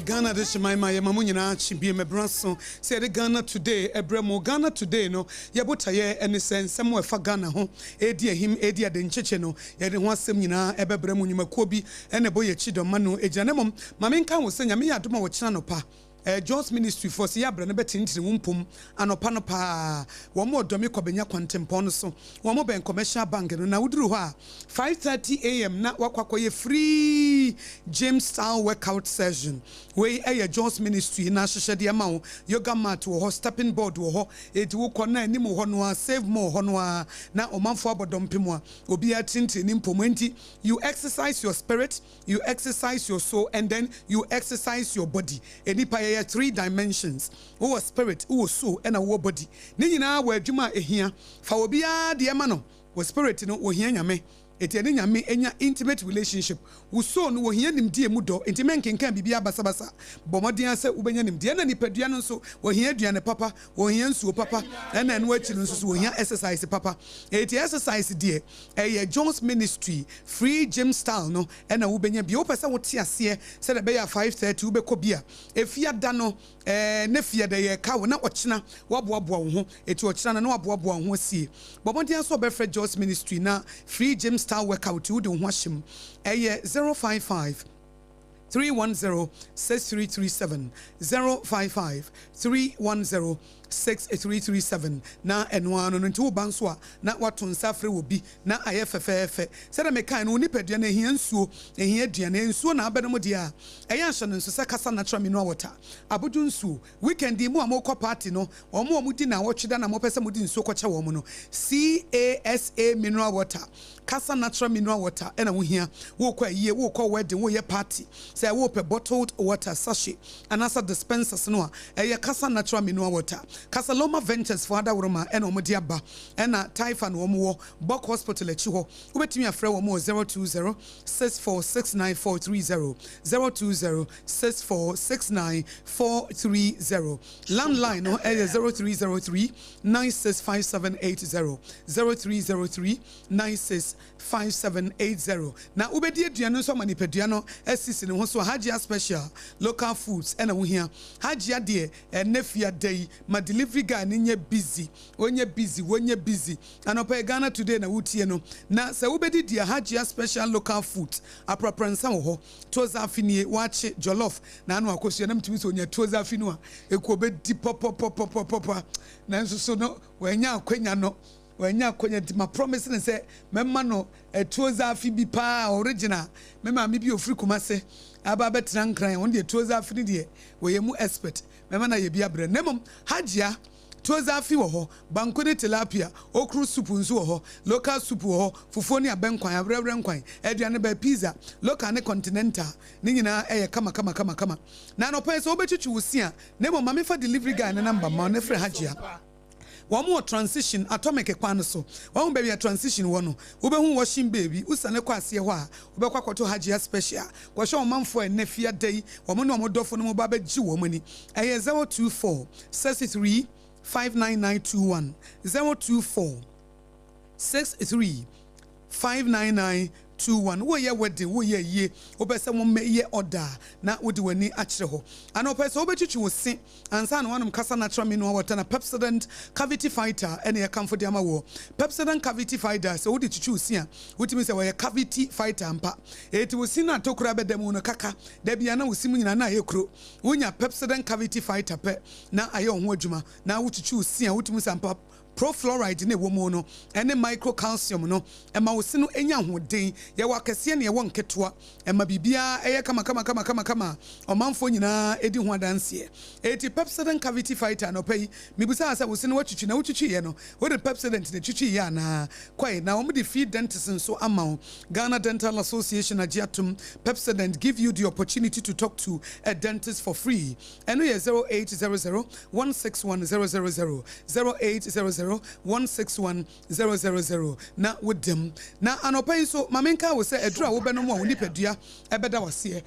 Ghana this my mamunyina chimbi me branso say the Ghana today ebremo Ghana today no yebotaye ene sense mo efa Ghana ho edi ehim edi ade ncheche no ye de ho asem nyina ebebremu nyumakuo bi ene boye chidoma no ejanemom mamenka wo senya me yadoma wo kina no pa John's ministry for si abra ne betintiri wumpum anopa no pa wo mo domi kwabenya kwantempon so wo mo ben commercial bank no na wuduru ho a 5:30 am na wakwakoye free James style workout session we John's ministry na hyehyede ma wo yoga mat wo ho stepping board wo ho edi wo kona anim ho no a save more ho no a na omanfo abodompem a obi atintiri ni mpomenti you exercise your spirit, you exercise your soul, and then you exercise your body. Enipa 3 dimensions. Wo spirit, wo soul, and wo body. Ni nyina wo adwuma ehia. Fa obi a de ma no. Wo spirit no wo hia nyame. Etiane nyame enya intimate relationship. Wo soul no wo hia nimdie mu do. Enti menkenkan bibia basabasa. Bomodin ase wo benya nimdie na nipadua no so wo hia aduane papa, wo hia nsuo papa, na no achi no so wo hia exercise papa. Eti exercise die John's ministry free gym style no na wo benya bi wo pese wo te ase se de be ya 5:30 wo be kɔ bia. Efia da no ne fia da ye ka wo na ochina wo boaboa wo ho. Eti ochina na wo boaboa wo ho sie. Bomodin so be free John's ministry na free gym style workout wo de ho ahyem 055 310 6337 055 310 6337 na enwano no nti wo banso a na wato nsafre wo bi na ayefefefe se da mekan no nipadua na ehia nsuo ehia aduane nsuo na abedom dia eya hye no nso se kasa natural mineral water abodu nsuo weekend mu amokọ party no omo di na wotweda na mopese mudi nsuo kọche wo mo no CASA mineral water kasa natural mineral water ena wo hia wo kọ aye wo kọ wedding wo ye party say wo pe bottled water sachet anasa dispensers no a kasa natural mineral water Casaloma Ventures for other Roma and Omodiaba and a Typhon Womo Bok Hospital at Chiho. Ubetimi a friend Womo 020 6469430 020 6469430 landline no 0303 965780 0303 965780 na ubedi aduano so manipaduano asisi ne ho so Hajia special local foods and a wo hia Hajia de nefia day ma delivery guy nye busy onye busy anopa Ghana today na wutie no na se wobedi dia Hajia special local food aproprensa wo ho toza afinie wache jollof na anu Akosua na mtimi so onye toza afinu a ekobedi pop na nso so no wanya akwanya no wanya akwanya di ma promise ne se memma no toza afi bi pa original memma me bi ofri kumase aba betran kran on de toza afini de we mu expert memma na ye bi abre nemom Hajia tozafi wo ho banku ne tilapia okru soup nso wo ho local soup wo ho fufuo ne abenkwan abrɛbrɛ nkwan aduane ba pizza local ne continental ne nyina kama na no pɛ so obetwitwi wo sia na mo mame fa delivery guy ne number ma ne frɛ hajia one more transition atomic kwan so one baby a transition one wo be hu washing baby usane kwa ase ho a wo be kwakoto hajia special wo hwe omanfo enafia dai wo mo ne omodofo no mo ba gi wo mani 024 63 59921 024 63 59921 wo ye wedding wo ye ye obese mo ye order na wo de wani akire ho ana obese obetwitwi wo se ansa na wanum kasa natural mineral water na Pepsodent cavity fighter ene ye kamfo de ama wo Pepsodent cavity fighter so wo de twitwi wo se a wotimi se wo ye cavity fighter ampa eti wo sin na tokura bedam no kaka da bia na wo sim nyina na ye kro wonya Pepsodent cavity fighter pe na aye ho adwuma na wo twitwi wo se a wotimi se ampa profluoride ne womo no ene microcalcium no ema wo se no enya hoden ye wakese ne ye won ketoa ema bibia eye kama omanfo nyina edi ho adanse eti Pepsodent cavity fighter no pay mibusa asa wo se no watwitwi na wotwitwi ye no wo de Pepsodent ne twitwi ye na kwai na wo de feed dentists so ama Ghana Dental Association agiatum Pepsodent give you the opportunity to talk to a dentist for free eno ye 0800 161000 0800 161000 na wodem na anopai so mamenka wo se eduro wo benom wo nipadua ebeda wase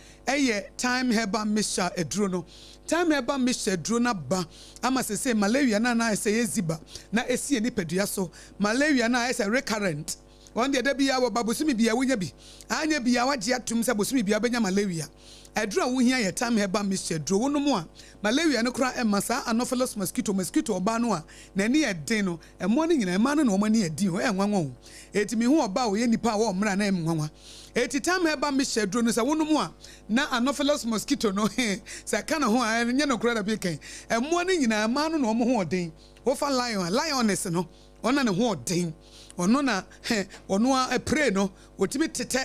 time herbal mixture eduro no time herbal mixture eduro na ba ama se malaria na se yeziba na esie nipadua so malaria na se recurrent one day bia wo babosumi bia wonya bi anya bia wagye atum se bosumi bia benya malaria edura wo hia ye time herbal mixture dro wo no mo a malaria no kra emasa anopheles mosquito oba no a na ni eden no emo no nyina ema no na omo ni edi ho enwanwa eti mi hu oba wo ye nipa wo mra na enwanwa eti time herbal mixture dro no se wo no mo a na anopheles mosquito no se kana ho a nya no kra da bi kan emo no nyina ema no na omo ho oden wo fa lioness no ona ne ho oden ono na ono a pray no wotimi tete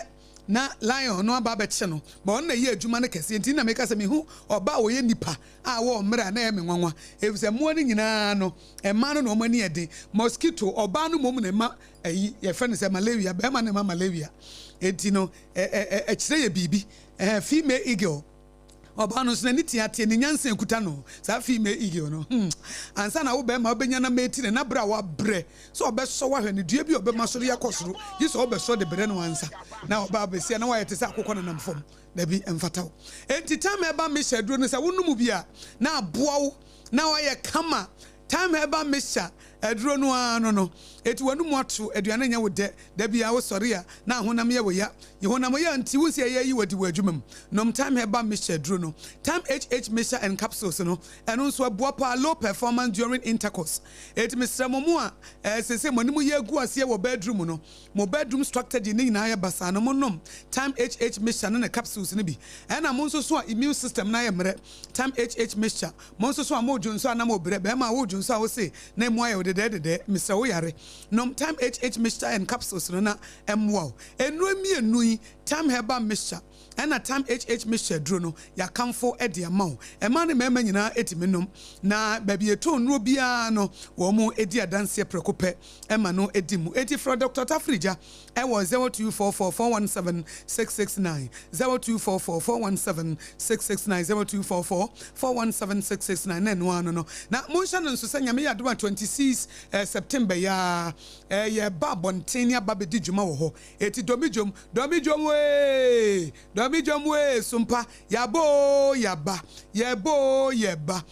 na lion no aba beche no ba on na ye adwuma ne kese nti na meka se me hu oba wo ye nipa a wo mra na ye me nwanwa efise mo ni nyina no ema no no mani ede mosquito oba no mom na ma ayi ye fe ne se malaria be ma ne ma malaria enti no kire ye bibi female eagle oba no so na nitiate ni nyansen kuta no sa female eagle no ansa na wo be ma obenya na meti na bra wa bre so obeso wa hwe ne dua bi obe masoro yakosoro yi so obeso de bre no ansa na oba besia na wa yete sa akokọ na namfom da bi emfataw enti time eba me sheduro no sa wonum bia na aboawo na wa ye kama time eba me sha eduro no ano no eti wanum ato aduane nya wo de da bia wo sori a na honam ye wo ya ye honam ye anti wo se ye yi wadi wadwumam nom time eba me sha eduro no time mixture and capsules no eno nso aboapa low performance during intercourse eti mesramo mu a sese monim ye gu ase wo bedroom no mo bedroom structure di ni na ye basa no mo nom time mixture na capsules ne bi ena mo nso so a immune system na ye mre time mixture mo nso so a mo dwonso na mo bre be ma wo dwonso a wo se na mo aye de Mr. Oyare nom time mixture and capsules no na emwo enuro mienu yi time herbal mixture ena time mixture duro no ya kamfo e de ama o ema ne mema nyina etimi nom na ba bi eto nuro bia no wo mu edi adanse prekope ema no edimu eti from Dr. Tafrija e wo 0244417669 0244417669 0244417669 na no ano no na mo hya no nso sanya me ya 26 September ya ye ba bonten ya ba be di djuma wo ho eti domijom we Sompa yabo yaba yebo yeba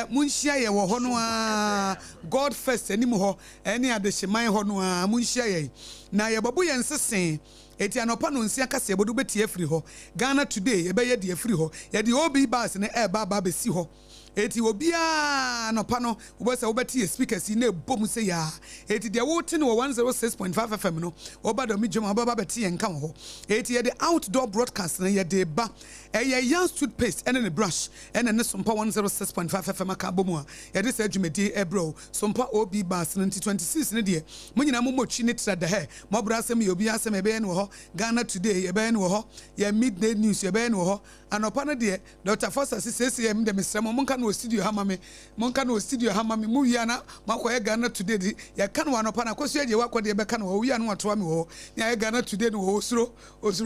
munhia ye wo ho no a God first anim ho ene adehyeman ho no a munhia ye na ye babu ye nsesen eti anopa no nsia kase bodu betie afiri ho Ghana today ye be ye de afiri ho ye de obi bas ne ba be si ho eti obia no pano ubose obeti speakers na bom se ya eti de wote no 106.5 FM no obado mi djoma baba beti enka ho eti ye de outdoor broadcast na ye de ba ye young toothpaste and a brush and a Sompa 106.5 FM aka bomu a ye de se djumedi ebro Sompa obi bas 2026 ne de munyina mo mochi ne tra de he mo bra asem ye obi asem e be no ho Ghana today ye be no ho ye midday news ye be no ho anopa no de Dr. Foster CCM de mesremo munka no studio ha mame monka no studio ha mame mu wia na makoye Ghana today ya kan wa no pa na Akosua je wakode ye beka no wia no wato ame ho na ye Ghana today no osuro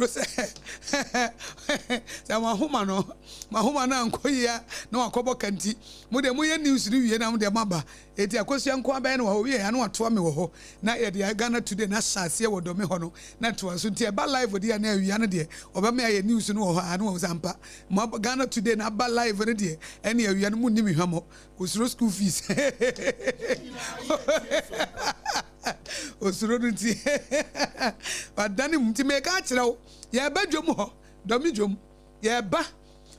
se sa mahoma na ankoyia na wakobo kanti mu de mu ye news ni wie na mu de maba eti Akosua nko aben no wia ya no wato ame ho na ye de Ghana today na hyase wo do me ho no na to aso ti e ba live de na wia no de obama ye news no ho ha no zampa Ghana today na ba live no de ene awia no mu nimi hwamo osuro school fees osuro nti badani mti me ka kire ye ba dwom ho domi dwom ye ba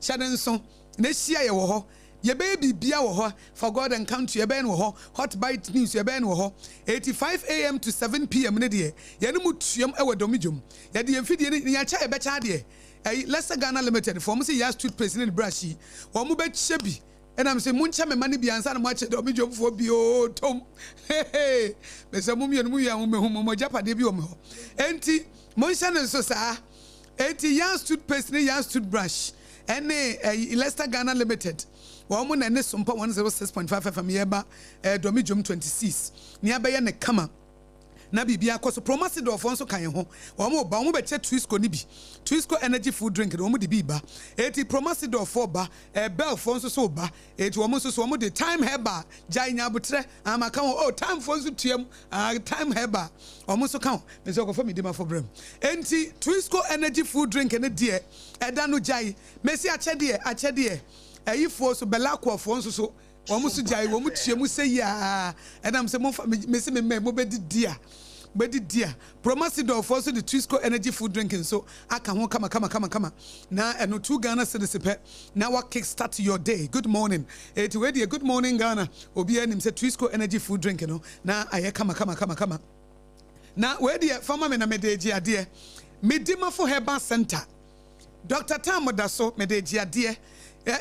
hyade nso na hia ye wo ho ye be bibia wo ho for God and country ye be no ho hot bite news ye be no ho 85 AM to 7 PM ne de ye no mutuam e wo domi dwom ye de mfidie ne ya cha ye be cha de Lesser Ghana Limited for me ya street president brashi wo mu be chebi and I'm saying muncha me mani bi ansa na mo ache do me dwom fo bi o tom me se mu mienu mu ya mu mo japade bi o me ho enti muncha ne so sa enti ya street president ya street brash ene Lesser Ghana Limited wo mu na ne Sompa 106.5 FM yeba do me dwom 26 ni abaye ne kama na bibia koso promise do fonso kan ho wo mo ba wo be che Twisco ni bi Twisco energy food drink wo mo de bi ba eti promise do for ba bell fonso so ba eti wo mo so wo mo de time heba jai nya butre amaka ho time fonso tuam time heba wo mo so kan me so ko fa mi de ma for brem enti Twisco energy food drink ne de eda no jai mesi ache de ayifo so belakwa fonso so wo so jai wo tuam se ya enam se mo mesi me mo be dia promise do for so the Twisco energy food drinking so aka ho kama na eno 2 Ghana cedis pe na wa kick start your day. Good morning it we dey good morning Ghana obi anim say Twisco energy food drinking no na aye kama na we dey farmer me na medeji ade medima for herbal center Dr. Tamodaso medeji ade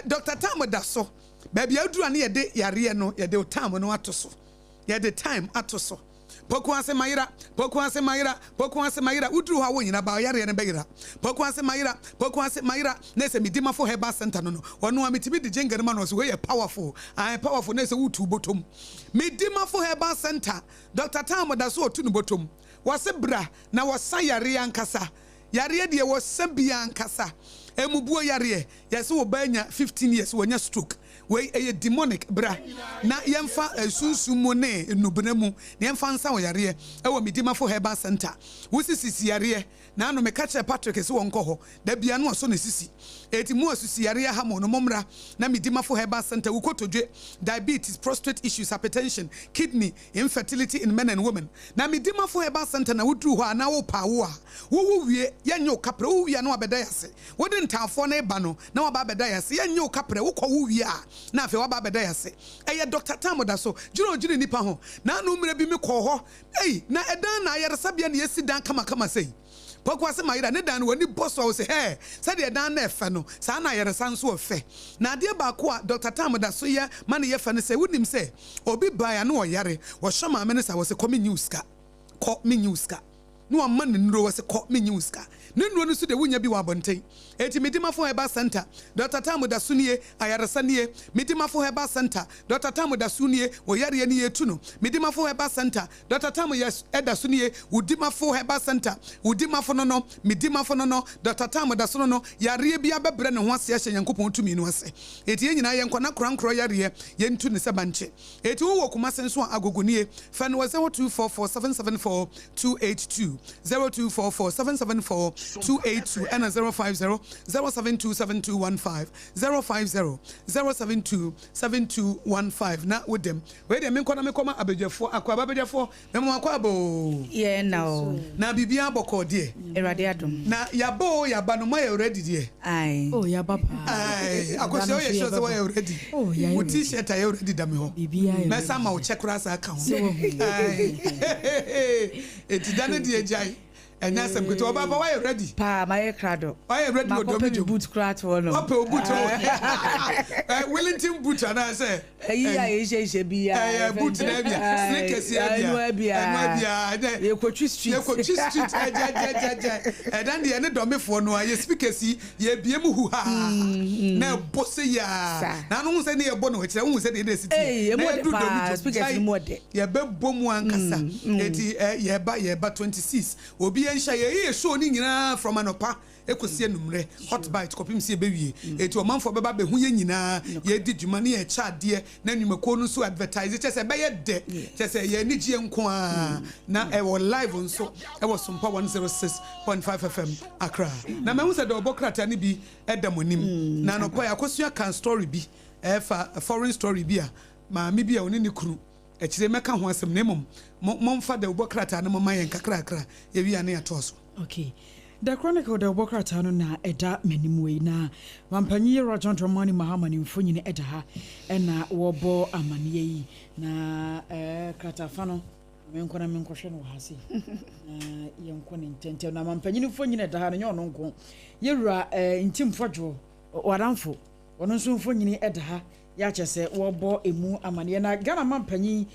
Dr. Tamodaso baby adura na ye de yare no ye de time no atoso ye de time atoso Pokwanse Mayira udru ha wo nyina ba yare ne bayira Pokwanse Mayira na se medima for herbal center no ono ametimi de jengere ma no so we powerful na se wutu botom medima for herbal center Dr. Tamodaso otu no botom wase bra na wasa yare ankasa yare de wasa bia ankasa emubuo yare yese wo banya 15 years wonya stroke we a demonic bra na yemfa sunsumo ne enubnemu na yemfa nsa wo yare e wo medima for herbal center wo sisi yare na no me catch Patrick se won ho da bia no so na sisi eti mu asisi yare ha mo no momra na medima for herbal center wo kotodwe diabetes prostate issues hypertension kidney infertility in men and women na medima for herbal center na wodru ho na wo pa wo a wo wie yenyo kapra wo wie na wabeda yase wo de ntafo na eba no na wabeda yase yenyo kapra wo kɔ wo wie a na afi wabeda yase eye Dr. Tamodaso juro nipa ho na no mre bi me kɔ ho na edan na ayaresabia na yesi dan kama sei Pokwase Mayira ne dan woni boss wo se se de dan na efe no sa na ayeresa nso ofe na de ba ko a Dr. Tamodaso ye ma ne ye fe ne se wonim se obi baa na oyare wo hwama me ne sa wo se komi news ka no amman ne nro wo se komi news ka ne nro no so de wonya bi wa bonten eti medima for herbal center Dr. Tamodaso nie ayaresa nie medima for herbal center Dr. Tamodaso nie wo yare ne yetu no medima for herbal center Dr. Tamodaso nie udima for herbal center udima for no medima for no Dr. Tamodaso no yare bia bebre ne ho ase hye yankopon tumi no ase eti nyina yenkona krankro yare yentu ne sebanche eti wo kuma senso agogonie fa no 0244774282 0244774282 and 050-072-7215 050-072-7215 na wodem we de me koma abegyefo akwa abegyefo memo akwa abo ye na bibia boko de erade adom na yaba no my already de ai yaba pa ai Akosua ye show say we already wo t-shirt ay already da me ho mesa ma wo check rasa account ai eti dane de jai And that's some good Obaapa. Why you ready? Pa, my crado. Why you ready? My boot crat one. Open boot. Wellington boot, and I say. Yeah, be a boot. Sneakers here. You could street. You could street. And then the end of me for no, you speak as ye be who ha. Now, bossy ya. Now, no one said near Bono, which I won't say in the city. Hey, speak as more day. Ye be bom one cassa. Ye by 26. Obi and Shay, showing from an opa. Ekosie numre hot bite kopim se bewie eti o manfo beba be hu ye nyina ye di dwuma ne ye cha de na nwumako no so advertise chese be ye de chese ye ni gie nko a na e wo live nso e wo Sompa 106.5 FM Accra na me hu se de obokrata ne bi edamonim na no pa Akosua kan story bi e fa foreign story bi a ma me bi a oni ne kru e kire meka ho asem na momfa de obokrata na mama ye nkakrakra ye wi ane atoso. Okay. The Chronicle de Obaapa Akosua na eda menimwe na wampanyi Rajon Dramani Mahamani mfonyine eda ha ena wobo amaniye yi na kratafano menkona menkohwe no hase na yenkone ntente na wampanyi mfonyine eda ha no nyo nko yewura ntimfodwo waramfo wono nso mfonyine eda ha ya chese wobo emu amaniye na Ghana mampanyi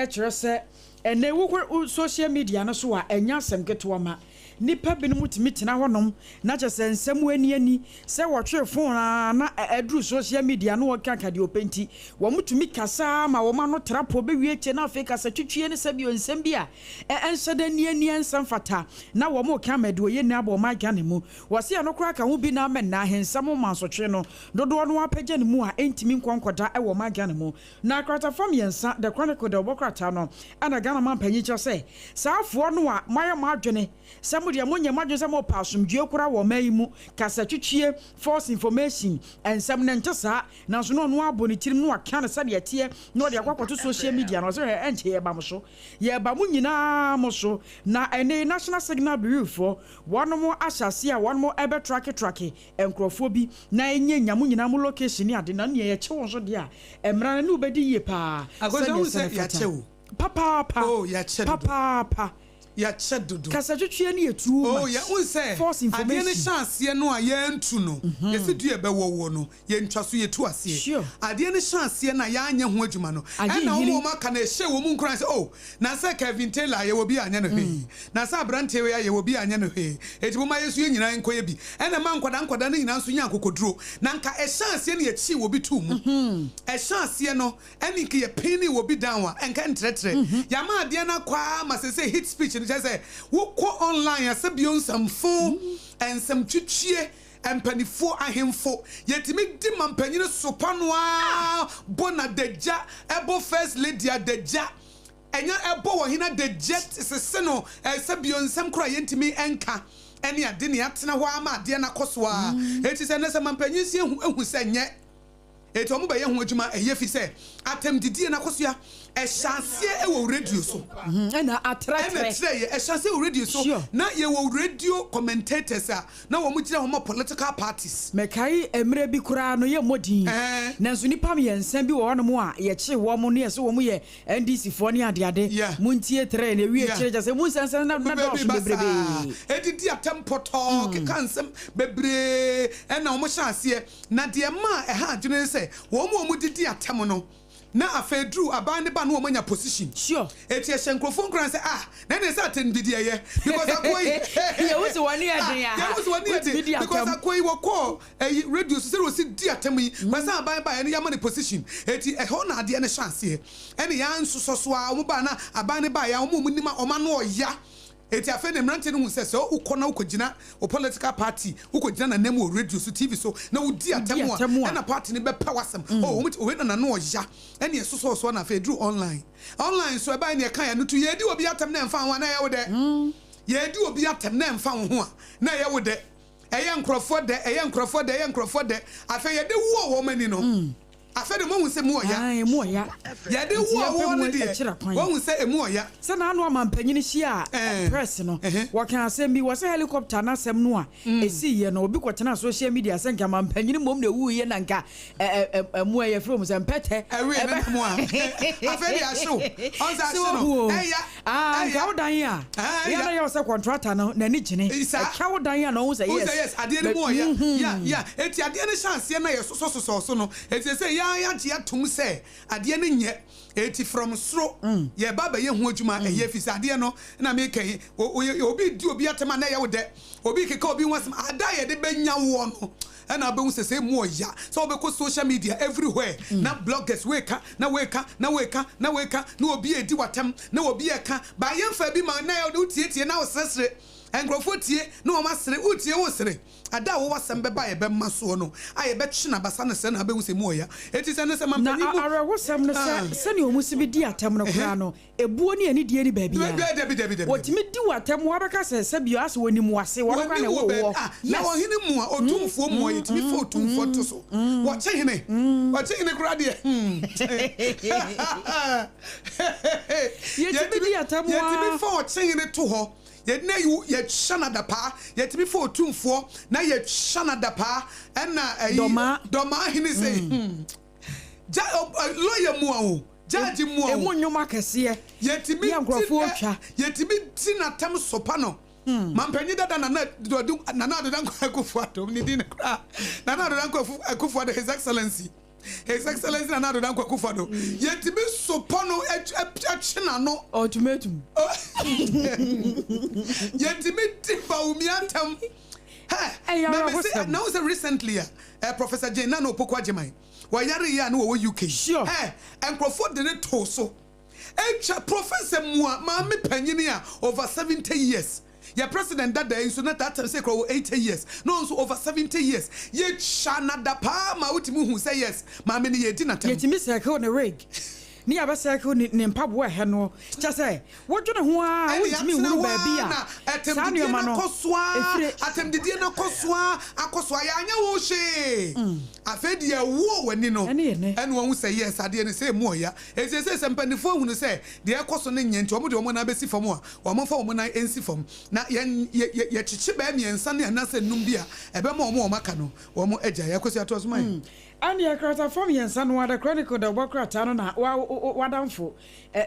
kire se ene wo social media no so a enya semketo ma nipa binu mutimi tena honom na chese nsemu ani se wotwe phone na edru social media no wokanka de openti wo mutumi kasa ma wo ma no trapo be wieche na Africa sa twitwie ne sabio nsem bia enhyeda ni ensem fata na wo mo ka mede oye ni abo ma gane mu wo se no kra ka ho bi na men na hensam ma so twe no dodo no apagya ne mu a entimi nkonkoda e wo ma gane mu na platform yensa the Chronicle de Obaapa Akosua no ana Ghana man panyi che se saafo no a maye ma adwene samudia monye madwo se mo pasomdue kura wo mai mu kasa twitwie false information ensam na ntesa na so no abo ne tirim no aka na sade atie no de akwakoto social media no so enche ye ba mo so ye ba mu nyina mo so na ene National Signal Bureau for one mo asase a one mo ebe track enkrofo bi na enye nyamu nyina mo location ni ade na ne ye che won so de a emra na ne obedi ye pa Akosua se ya chewo papa oh ya chewo papa ya chedudu kasa twitwe ne etu oh ya unse ade ne chance no a ye ntu no ye se du ye be wo no ye ntwa so ye tu ase ade ne chance na ya anya ho adwuma no e na wo ma ka na hye wo mu nkran se oh na se Kevin Taylor ye wo bi anya no hwe na se Abrante we ye wo bi anya no hwe eti bo ma yesu ye nyina nko ye bi e na ma nkoda ne nyina nso nya akokoduro na nka e chance ne ye chi wo bi tu mu e chance no eni ke ye pini wo bi down wa enka ntretre ya ma ade na kwa ma se hit speech just say woko online as bionsamfo ensam twitwie empanifo ahemfo yetimi di mampanyine sopanoa bona deja ebo first lady deja enya ebo wo hina deja sese no sabionsam kura yentimi enka ene ade ne atena ho ama ade na kosoa eti se ne se mampanyine si ehu se nye eti omo ba ye ho adwuma eye fi se atem didie na Akosua e chance e wo radio so na atratre e chance e radio so na ye wo radio commentators na wo mutira ho political parties me kai emre bi kura no ye modin na nso nipa me yensan bi wo no mo a ye che wo mo no ye so wo mo ye NDC fo ne ade muntie tre na wi kire jase mun sansan na do so bebrebe edidi atempoto ke kansem bebre e na wo mo chance na de ma e ha adwene se wo mo didi atem no na afedru abane ba no manya position eti e hyenkrofo nkran se na ne sa tendidi ye because akoi ye wusi wani ade ya ye wusi wani ade because akoi wo call radio so se ro di atem yi kwasa abane ba ye ya position eti e ho na ade ne chance ye ene ya nsoso so a wo ba na abane ba ya wo mu nima o ma no oya eti afa ne mrante no hu se so ukona ukogina o political party ukogina na nemu radio so TV so na udi atemu na party ne be pawasem we na no oya ene so na afa dru online so e ba ne kan ya no tu ye di obi atem na mfa ho na ye wo de ye di obi atem na mfa ho a na ye wo de eye nkrofo de afa ye de wo mani no afede mo hu se mu oya emu oya ya de wo no de wo hu se emu oya se na anu amampanyini hia press no wo kan asem bi wo se helicopter na asem no a esi ye no obi kwotena social media se nka amampanyini mom na wu ye na nka emu oya from se mpete ewe na mu a afede asho on sa no nka wodan ya ya na yo se contractor no na ni gine ka wodan ya no wo se yes ade ni mu oya ya eti ade ni chance na ye so no eti se ya tum se ade ni nye eti from sro ye baba ye hu adwuma ye fi ade no na me kan obi di obi atema na ye wo de obi keka obi wasem ada ye de benya wo no na be hu se mu oya so obi ko social media everywhere na bloggers weka na obi edi watam na obi eka ba ye fa bi ma na ye tie na wo sresre engrofo tie na o masere utie wo sere ada wo wasem be ba ye be maso no aye be twe na basa na se na be hu se mu oya eti se ne se mampani mu na arewo sem no se ne o musi bi di atam no kra no ebuo ne ani die ni ba bia debi wotimi di watam wo beka se bio ase woni mu ase wo ka na wo na wo hini mu a otumfo mu oye timi fo otumfo to so wo che hene kra de ye timi di atam ye timi fo che hene to ho ye na ye chana da pa ye timi fo otumfo na ye chana da pa na doma hini say lawyer mu a judge mu a emu nyoma kese ye timi nkrofo otwa ye timi tinatam sopa no mampanyi dada nana dodan Akosua atom ni din kra nana dodan Akosua his excellency nana dodan Akosua yetimi sopa no achina no ultimatum yetimi tipa umiatam now say recently Professor Jane Nana Opoko Ajimai wayare ya na wo UK sure enkrofo de ne to so Professor Mua maame panyini a over 70 years your president that day so not that say 80 years no so over 70 years ye chana da pa ma utimu hu say yes maame ne ye di na tam yetimi circle ne rig ni abasako ni mpabo he no cha say wodwene ho a wotimi hunu ba bia atemdidie na Akosua atemdidie na Akosua ya anya wo hye afedi ya wo wani no ene wo say yes ade ne say mu oya ese sempanifo hunu say de Akoso ne nyenti omo de omo na besi fam a omo fa omo na ensi fam na ye chichi ba miensa ne na se num bia ebe ma omo maka no omo agya ya Akoso ato asoma and your crata from yensa no the chronicle the bokrata no na wadamfo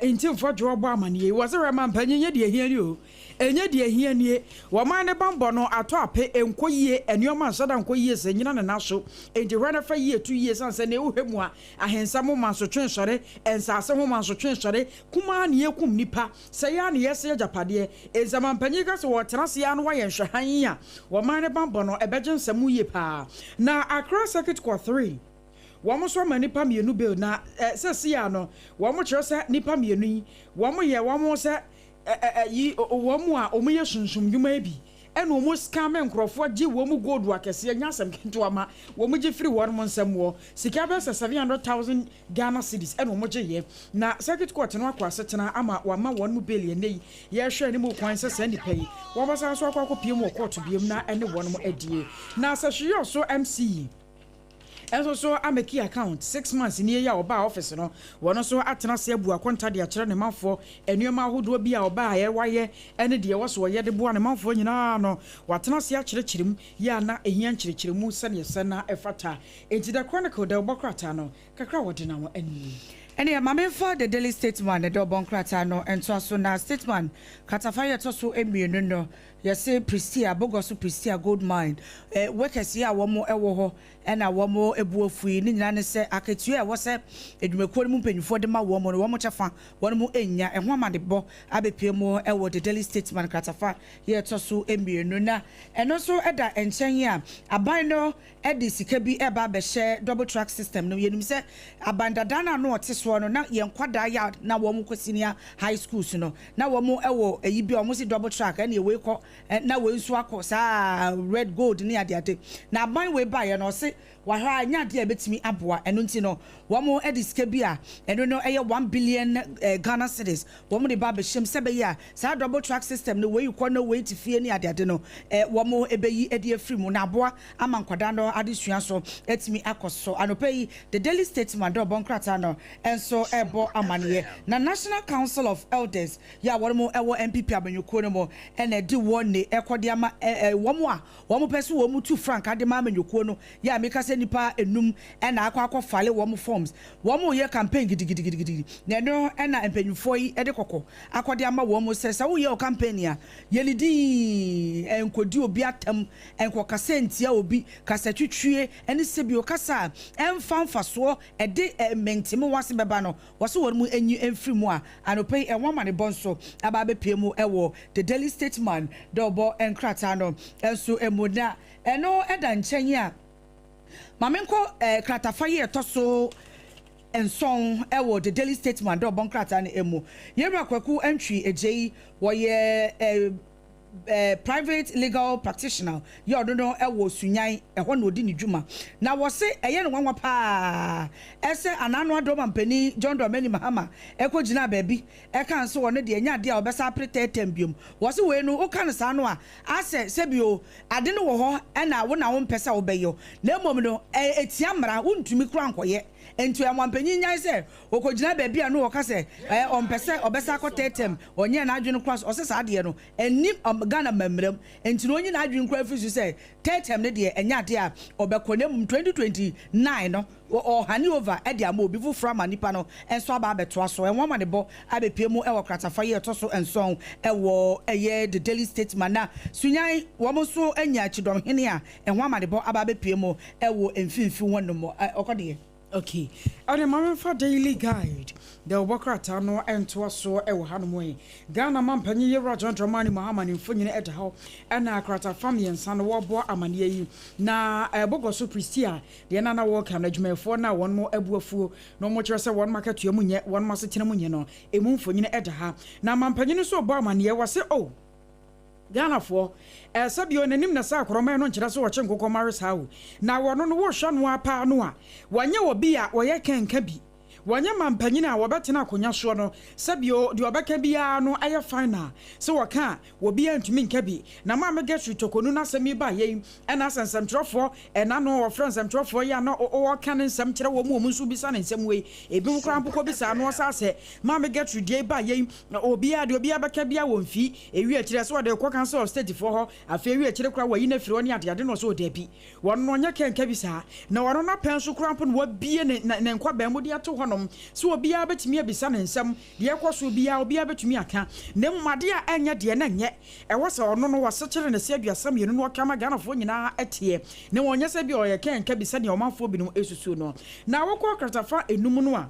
intimfo jobo amanie was a man panyin de ahia ni o enye de ahia ni wo man ne bambo no ato ape enkoyie enioma nsada enkoyie se nyina ne naso enti rana fa yie 2 years anse ne wohwemu a ahensa mo man so twensore ensase ho man so twensore kuma ne yekum nipa se ya ne yese japade ezaman panyin ka so wo tenase ya no wa ye hwehan a wo man ne bambo no ebeje nsam yie pa na Accra Circuit Court 3 womo so ma nipa mienu bill na sesi ya no womo kire se nipa mienu yi womo ye womo se yi womo a omo ye sunsun dwuma bi ene omo scam nkrofo gi womo gold akese nya asem kento ama womo gi free womo nsam wo sika be 700,000 Ghana cedis ene omo gi ye na circuit court no akwa setena ama wama womo bill ye nei ye hwe ne mo kwan se se nipa yi womo sa so akwa piem wo court biem na ene womo adie na se hwe so MC so ameki account 6 months ni ya oba office no wono so atena se abu akonta de akere ne manfo enuema ahodo bi a oba ye waye ene de woso ye de boa ne manfo nyina no watena se akyerechirem ya na ehia nkyerechiremu sane sana efata enti the chronicle de obokrata no kakra wode na wo ani ene ma me for the daily statement de obokrata no ento so na statement katafaya to so emienu no yese Pristia Bogosu Pristia gold mine workers ya womo ewo ho ena womo ebuofui ni nyina ne se aketua wo se edumekuo mu mpanyufo de ma womo no womo chefa wono mu enya ehwo amade bo abepie mu ewo the daily statement katafa ye to so emienu na eno so eda enchen ya aban no edi sika bi eba be share double track system no yenim se abandadana no oteso no na ye nkwada ya na womo kwasinia high schools no na womo ewo eyi bi omo si double track ena ye we ko na we nso akọ saa red gold ne ade na ban we ba ye no se wa hwa anya de betimi aboa eno nti no wo mo ediske bi a eno no eye 1 billion Ghana cedis wo mo de ba be him sebe ya saa double track system no we kɔ no we ti fie ne ade no wo mo ebeyi edi afri mu na aboa ama nkwada no adesua so etimi akoso anopa yi the daily statement do bonkrata no enso ebo amane na National Council of Elders ya wo mo ewo MPP abanyuko no mo ena di won ekode ama wo mo pese wo mo 2 franc ade ma amanyuko no ya meka se nipa enum ena akwa fale wo mo forms wo mo ye campaign gidigidi na no ena empanyufo yi ede kokko akode ama wo mo se wo ye o campaign ya yelidi enkodi obi atam enkokase ntia obi kasa twitwie ene sebi o kasa emfanfaso ede mentime wase beba no wase wo mu enyi emfiri mu a anopai enwa mane bonso aba bepie mu ewo the daily statement dobo enkrata no enso emuna eno eda nkyɛn a mamenko kratafa ye toso enson ewo the daily statement dobo enkrata no emu yemra kwaku entry ejei wo ye private legal practitioner you don't know ewo sunyan ehwo na odi ni dwuma na wo se eye no nwanwa pa ese anano adom ampani John Dramani Mahama ekogina baabi eka nso wo no de enya de a obesa pretetem biom wo se we no o kan sa no a ase sebio ade no wo ho na wo na wo mpesa wo beyo na emom no etiamra wontumi kura nkoye enti amampanyi nyan se okogina baabi a no wo ka se ompese obesa akotetem onye na adwene cross osesa ade no eni Ghana memrem enti no onye na adwene kura fisu se tetem ne de enya de a obekonem 2029 no o hani over e de am obi fu from anipa no enso aba beto so enwa ma de bo abepie mu e wo kratafa ye to so enso e wo eye the daily statement na sunyan wo mo so anya chidom hene a enwa ma de bo aba bepie mu e wo emfimfi wonom okode. Okay. And the moment for daily guide. The Obokrata no ento so e wo hanom Ghana mampanyi ye John Dramani Mahama ni mfonyine eta ho na akrata family nsa no wo bo amane yi na bogoso Pristia de na wo kam na dwumafo na won mo abuafuo no mo kire se won makatua munye won masetena munye no emu mfonyine eta ha na mampanyi no so bo amane wo se oh Ghana for sabio nanim na sa kroma no nkira so wo chenkoko maris hawo na wono no wo hwa no apa no a wanye wo bia wo ye kenka bi wanye mampanyina wo betena akonya so no sabio de obeka bia no aye final so wo ka wo bia ntumi nka bi na ma mega twitokonu na sami ba ye na sansam trofo na no wo friends sam trofo ya no wo kan nsam kire wo mu nso bisa na nsam we ebi mu kran poko bisa no sa se ma mega twidie ba ye na obia de obia beka bia wo mfi ewi akire so de ko cancel of state for ho afa ewi akire kra wa yi na firi oni ade no so de bi wono nya kenka bisa na wono na pen so kran po no wa bie ne nkwa ba mu de ato ho so obia betumi abisa ne nsam de ekoso obia betumi aka ne mmade a anya de na nye ewo se ono no wasechire ne se aduasam yenu no kama Ghana fo nyina etie ne wonye se bi oye kenka bisa ne omanfo binum esusu no na wokọ kratafa enum no a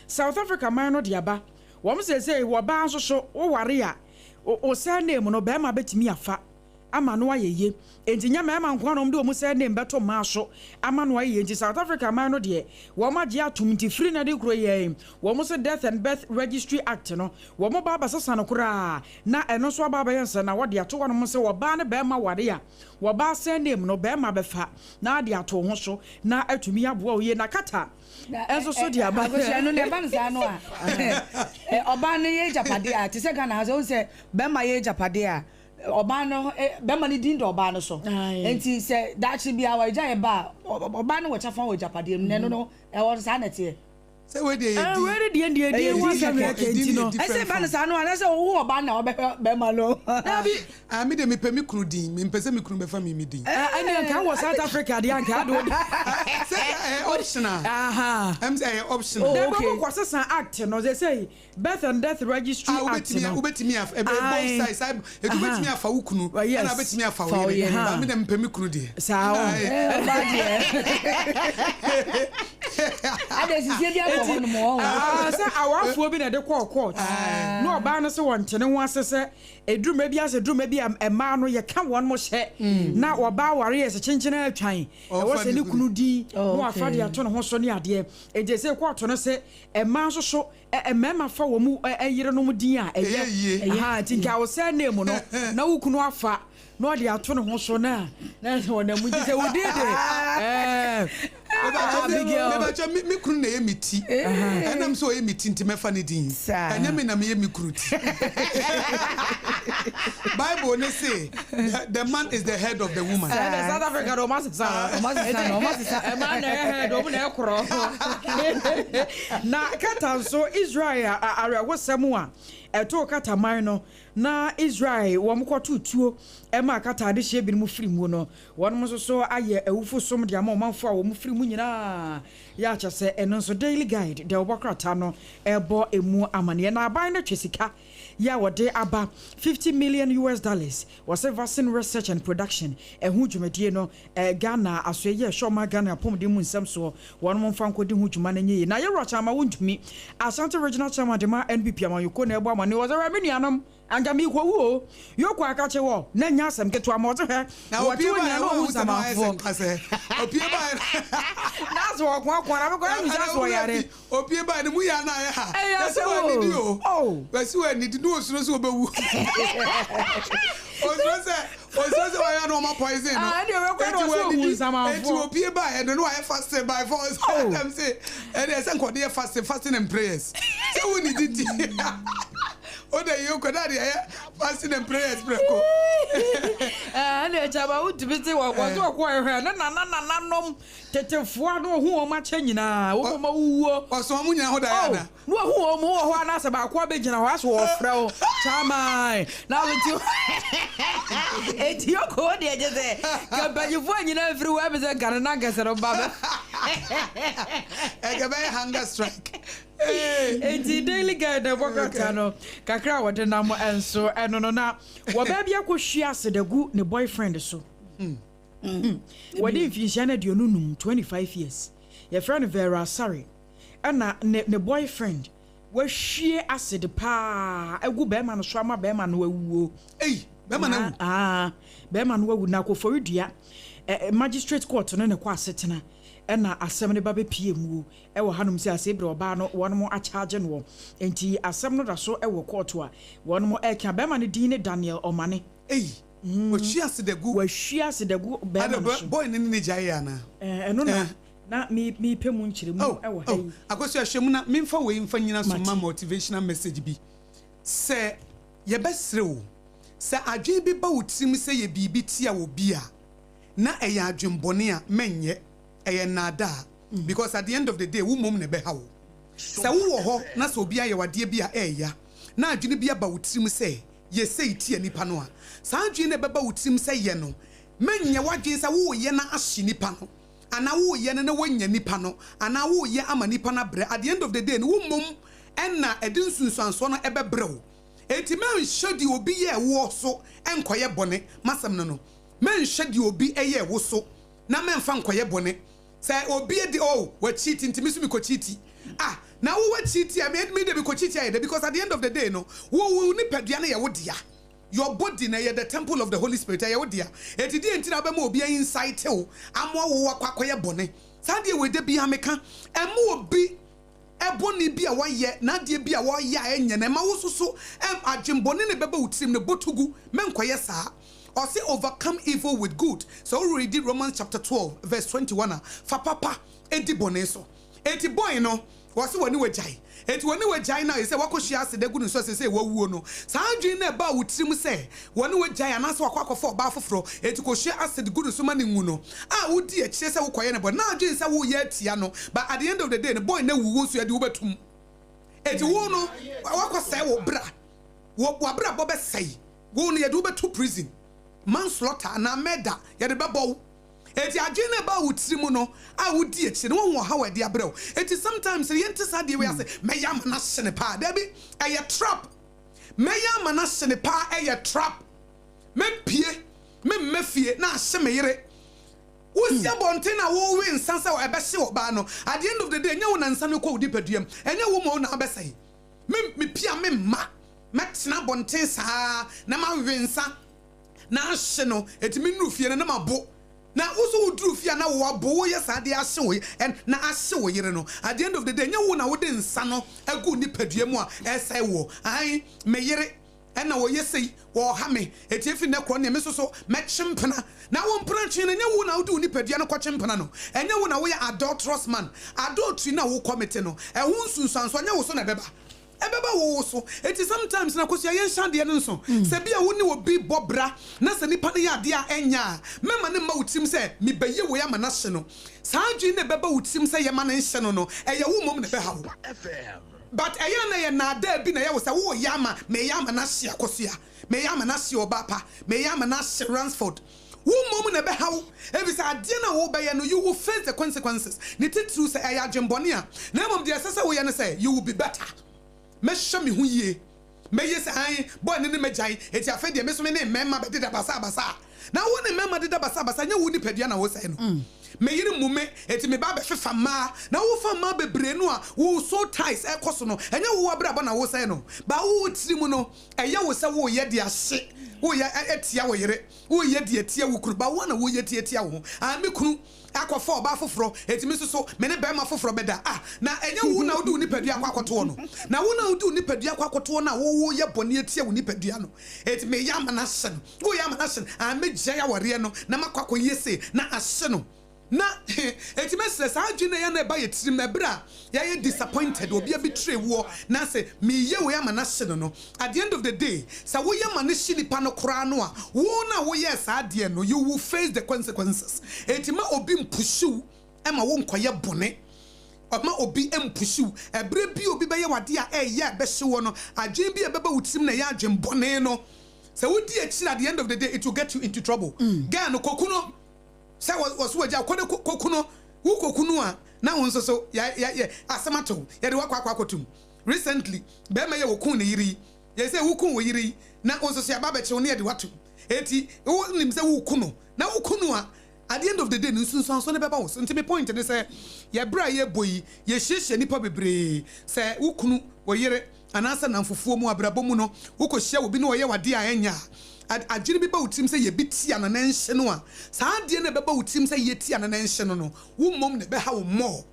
South Africa man no de aba wo msese wo ba nsoso wo ware a o se name no be ma betumi afa ama no ayeye enti nya ma nkwa no mde o mu se name beto ma so ama no ayeye enti South Africa man no de wo ma gye atum nti free na de kro ye wo mu se Death and Birth Registry Act no wo mo ba sasa no kra na eno so ba yense na wo de ato wo no se wo ba ne be ma ware a wo ba se name no be ma be fa na de ato ho so na atumi aboa oye na kata enso so di aba no ne ban sa no a oba ne ye japade a ti se Ghana ha se be ma ye japade a oba no be ma ni din do oba no so enti se dachi bia wa ja e ba oba no wo chafa wo japade ne no e wo sa na tie se we dey we dey wan say we enti no e se ban sa no na se wo oba na be ma lo na me de me pe me kru din me pese me kru be fa me din ani kan wo South Africa dey anka do optional am say optional they go ko sesa act no they say Birth and Death Registry Act no ubetimi af both sides ubetimi afa wukunu na ubetimi afa wo me de me pe me kru din sao Ade sisi bi akọ no mo. Say awafuo bi na de court. No oba no se wonte ne ho asese eduruma bi ase duruma bi ema no ye ka won mo hye na oba ware ye se chenchena atwan e wo se ne kunu di no afa de ato ne ho so ne ade e je se court no se ema so so emema fa wo mu eyire no mu din a eye ha tinka wo se name no na wo kunu afa no de ato ne ho so na wona mu di se wo de me kunu na ye miti enam so ye miti ntimefa ne din anya me na me ye mikruti Bible ne say the man is the head of the woman. South Africa do masisa e man na head do na ekro na kata so Israel are wosemu a eto kata man no na Israel wo mkoto tuo e ma kata de hye bi mu firi mu no won mo so aye awufo som de ama manfo a wo mu firi mu nyina ya cha se eno so daily guide de obokrata no ebo emu amane na aban na twesika ya wode aba $50 million was a vaccine research and production hu dwumadie no Ghana asoye shoma Ghana pom de mu nsem so won mo mfa nkodi hu dwuma na nyi na ye rocha ma wontumi Asante regional chairman de ma NPP amayoko na ebo amane was a reminianom anga mi kwa wo yoko akache wo na nya asem keto amoze he na obi ba no usamafo obi ba na so kwa na ko mi sa so yare obi ba ni mu ya na ya ha that's what we do basi we ni do osuro so obewu osuro wa ya no ma poison no and we kwa no so usamafo enti obi ba e no I fast by force them say and they say Kodie fasting and prayers say we need it Odehyieba that fasting and prayers breko and chaba utibiti wa kwa na nom tetefo no hu o ma cha nyina wo ma wuwo oso mu nyina ho da ya na no hu o mu ho ana se ba kwa be gyina ho aso wo frɛ o chama na we etioko de je se kabanyi fo nyina afiri wa be se gana na gasero baba e ga be hunger strike enti daily guide bokata no kakra wode na mo enso eno no na wo ba bia kohwia sedagu ne boyfriend so wadi mfinhia na de onunum 25 years your friend Vera sorry ana ne boyfriend wa hwie acid pa egu be ma no so ama be ma no awuo be ma na be ma no awu na ko foridua magistrate court no ne kwa asetena ena asem ne ba be pie mu e wo hanom si asebre oba no won mo a charge no enti asem no da so e wo court a won mo e ka be ma ne din ne Daniel Omane wo hwia sedagu be ma so boy ne jai ana eno na mi pemu nkyire mu e wo hai Akosua hwemu na memfa we mfa nyina so ma motivational message bi se ye besre wo se adwen bi ba wotim se ye bibi tia wo bia na e ya adwenbone a menye e nada because at the end of the day wo mom ne be ha wo se wo ho na se obi aye wade bia ya na adwene bia ba wotim se ye sei tia nipa no a sa adwene ne beba wotim se ye no menye wadwen se wo ye na ahye nipa no ana wo ye ne wonya nipa no ana wo ye ama nipa na bre at the end of the day no wo mom enna edin sunsuanso no ebe brew enti men hwedi obi ye wo so enkoye bone masem no men hwedi obi eye wo so na men fa enkoye bone say obi e di we cheat ntimi so mi ko cheat na wo cheat I me dey be ko cheat here because at the end of the day no wo ni padua na ye wo dia your body na the temple of the Holy Spirit ye wo dia enti di enti na be ma obi insight o amo wo akwakoye bone sande we de bia meka emo obi eboni bia wo ye na de bia wo ye enye na ma wo susu adwembone ne beba utim ne botugu menkoye saa or say overcome evil with good. So we read Romans chapter 12 verse 21 fa papa enti bone so enti boy no was when we jai enti when we jai now say wakohia sedegu no so say wawuo no sa adwen na ba wotim say when we jai anase wakwakofo ba foforo enti kohia acid good so mani ngu no wodi a kire say wokoye ne bo na adwen say wo ye atia no but at the end of the day the boy na wuwo so ya de wo betum enti wo no wakosai wo bra wo bra bo be sai wo no ya de wo betu prison manslaughter na murder ya de bebo eti adwene ba wutirimu no wodi echi no won ha wade abrɛw eti sometimes ye ntisa de we ase meya mana hye pa da bi eye trap meya mana hye pa eye trap me pie me mafie na hye me yere Wosia bonte na wo we nsa sa ebehye oba no. At the end of the day, nya wo na nsa no ko dipaduam. Enya wo mo na abesai. Me pia me ma. Metena bonte sa na ma we nsa. Na ahye no, etimi nru fie na ma bo. Na also udru fie na wo abo wo yesa de ahye wo and na ahye wo yire no. At the end of the day, nya wo na wo de nsa no agu nipaduam a esai wo. Ai me yire ena wo yesei wo ha me etiefi ne kro ne me so me chimpena na wo mpranchi ne nya wo na wo di nipadua no ko chimpena no enya wo na wo ya adulterous man adultery na wo committee no ehun sunsanso nya wo so na beba ebeba wo so eti sometimes na kosia yen shande ne nso se bia wo ni obi bobra na se nipa ne ya de a enya mema ne ma wutim se me beye wo ya ma na hye no saadwi ne beba wutim se ye ma ne hye no no eye wo mom ne be ha wo but ayana na da bi na ye wo say wo yama me yama na hye Akosua me yama na hye Obaapa me yama na hye Ransford wo mom na be hawo e bi say ade na wo be ye no you will face the consequences ni titru say aya dwembone a na mom de asese wo ye no say you will be better me hye me hu yie me ye say boy ne me jai eti afa de me so me ne mema be de da basa na wo ne mema de da basa nya wo ni padua na wo say no me yiri mume eti me ba be fefa ma na wo fa ma bebre no a wo so ties e koso no enye wo abra ba na wo say no ba wo tiri mu no eye wo say wo ye de ahye wo ye etia wo yire wo ye de etia wo kuru ba wo na wo ye etia wo a me kunu akofo ba foforo eti me so me ne ba ma foforo beda na enye wo na wo du ni padua akwakoto no na wo na wo du ni padua akwakoto na wo ye bone etia wo ni padua no eti me ya ma na hye no wo ya ma na hye a me gya ya wore no na makwako yese na ahye no na eti messes adwene ya na ba ye tirim ebra ya ye disappointed obi a betray wo na say me ye we ama na hye no at the end of the day sa wo ye ma ne hye nipa no kora no a wo na wo ye sa ade no you will face the consequences eti ma obi mpushu ema wo nkoye bone ma obi empushu ebre bi obi be ye wade a eye be hye wo no adwen bi e beba wutim na ye adwen bone no sa wo di ekira at the end of the day it will get you into trouble ga no kokuno say was waja kokuno wu kokunu a na won so ya asemato ya de wakwakotum recently be ma ye wokun ne yiri ye say wukun wo yiri na won so ya baba che won ye de watu eti wo nim say wukunu na wukunu a at the end of the day nsunsun so ne beba wo so ntimi point ne say ye bra ye boyi ye hyehye nipa bebre say wukunu wo yiri anasa na mfufuo mu abrabom no wukohye obi ne wo ye wade a enya ajiri bi ba utim say ye bitia na nenhye no a saade na beba utim say ye tia na nenhye no wo mom ne be ha wo more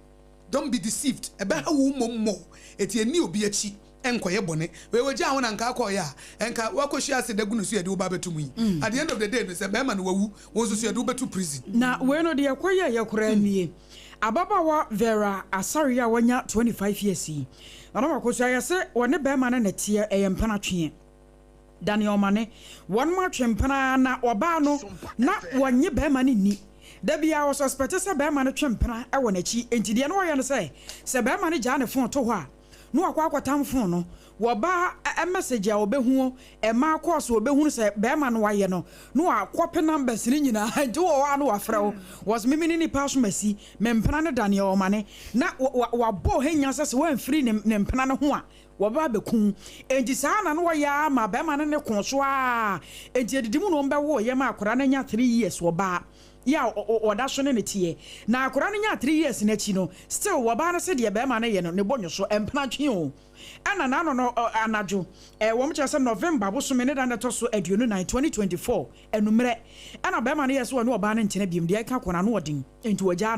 don't be deceived e be ha wo mom more eti eni obi achi enkoye bone we wagya ho na nka akoye a enka wakohye ase dagu no so ye de wo ba betum yi at the end of the day no say be ma no wawu wo so ye de wo betu prison na we no de yakoye yakora nie ababawa Vera Asaria wanya 25 years yi ana Akosua ya se wone be ma na netie eyempana twe Daniel Mane one more twempena na oba no na wonye be ma ne ni da bia wo suspect se be ma ne twempena e wona chi entide no wo se be ma ne ja ne phone to ho a no akwatam phone no wo ba message a obehu e ma course obehu se be ma no waye no akope numbers ni nyina nti wo wa no wafra wo was mimi ni pass masi mempena ne Daniel Mane na wa bo henya se wo mfiri ne mpena ne ho a waba bekun enti saa na no ya ma be ma ne konso a enti edidimu no mbe wo ye ma akora na nya 3 years woba ya oda so ne tie na akora na nya 3 years na chi no still woba na se de be ma ne ye no ne bonyo so empna twe o ana na no anajo wo mche se November bo so me ne da to so aduonu 9 2024 enumere ana be ma ne ye so no oba na nkyene biem de ka kona no odin enti wagya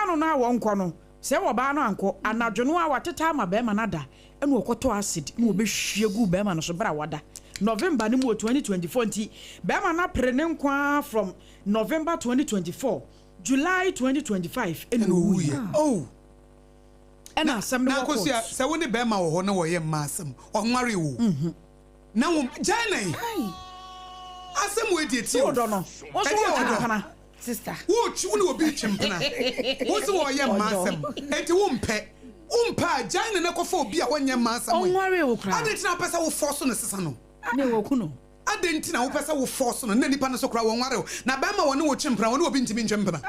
no na wo nko no se woba no anko anajo no a wateta ma be ma na da enu okoto acid mu obehwie gu be ma no so bra wada November ni mu 2024 nti be ma na prene nkwa from November 2024 July 2025 enu wuye oh ena asem no Akosua se woni be ma wo ho na wo ye masem onware wo na wo jane asem we die ti o do no wo so wo kana sister wo chi woni obi chimpena wo so wo ye masem enti wo mpe umpa jane na kofo obi a wonye masem we onware wo kra ade tina pesa wo force no sesa no ne wo ku no ade ntina wo pesa wo force no na nipa no so kra wonware na ba ma woni wo chimpena woni obi ntimi nchempena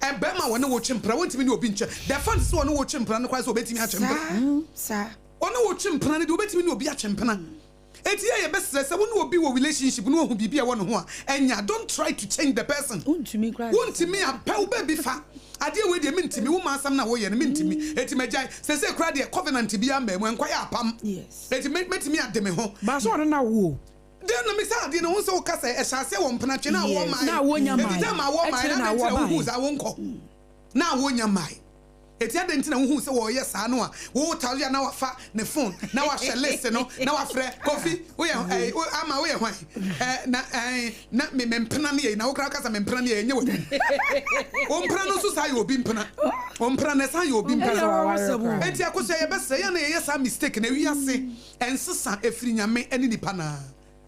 e ba ma woni wo chimpena woni ntimi ni obi nche the fund so woni wo chimpena no kwa so obetimi achempena sa woni wo chimpena ne de obetimi ni obi achempena eti ye best say we no obi wo relationship no hu bibia wo no ho a enya don't try to change the person untimi a pe baby fa ade we de mentimi wo masam na wo ye no mentimi eti magya say kra de covenant bia ma mu enkwaya apam yes eti metimi ade me ho ba so na wo then no me say ade no so ka say e hyase wo mpena twe na wo mai na wo nya mai eti ma wo mai na wo za wo nko na wo nya mai eti ade ntina wo hu se wo ye sa no a wo tell ya na wa fa ne phone na wa share list no na wa frɛ coffee wo ye ama wo ye hwan na me mpena ne ye na wo kra ka sa me mpena ne ye nye wo o mpena no so sa ye obi mpena o mpena ne sa ye obi mpena eti Akosua ye bese ya na ye sa mistake na wi ase ensesa efiri nyame ene nipa na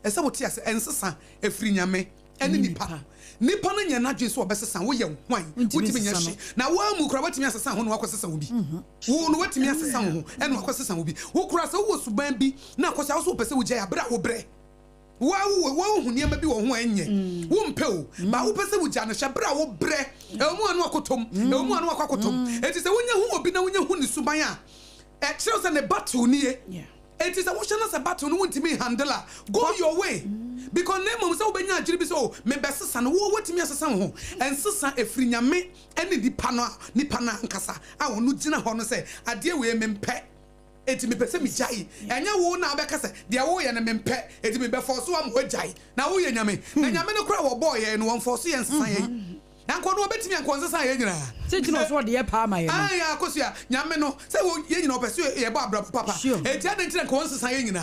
ese wo ti ase ensesa efiri nyame ene nipa nipa no nya na dwe so obesesa wo ye hwan wotimi nya hye na wo amu kura wotimi asesa ho no akosesa wo bi wo no wotimi asesa ho ene akosesa wo bi wo kura se wo suban bi na Akosua wo so pese wo gya abra wo bre wo hu niam bi wo ho anye wo mpe o ba wo pese wo gya no hye bra wo bre e mu anu akotom eti se wonya hu obi na wonya hu ni suban a e kire se ne battle ni e it is a watch as a battle no want me handler go your way because name mom say obenya agiri bi so me besesa no wo watimi asesa ho ensesa efiri nyame ene nipa na nkasa a wonu gina ho no say ade we me mpe eti me pese me jai enya wo na obeka say de wo ye na me mpe eti me be force am ho jai na wo ye nyame na nyame no kra wo boy ye no won force ye nsesa ye Anko no betimi anko nsesa ye nyina se tino so de ye pa ma ye no ai Akosua nyame no se wo ye nyina opese ye bo abrabo papa eti adentina anko nsesa ye nyina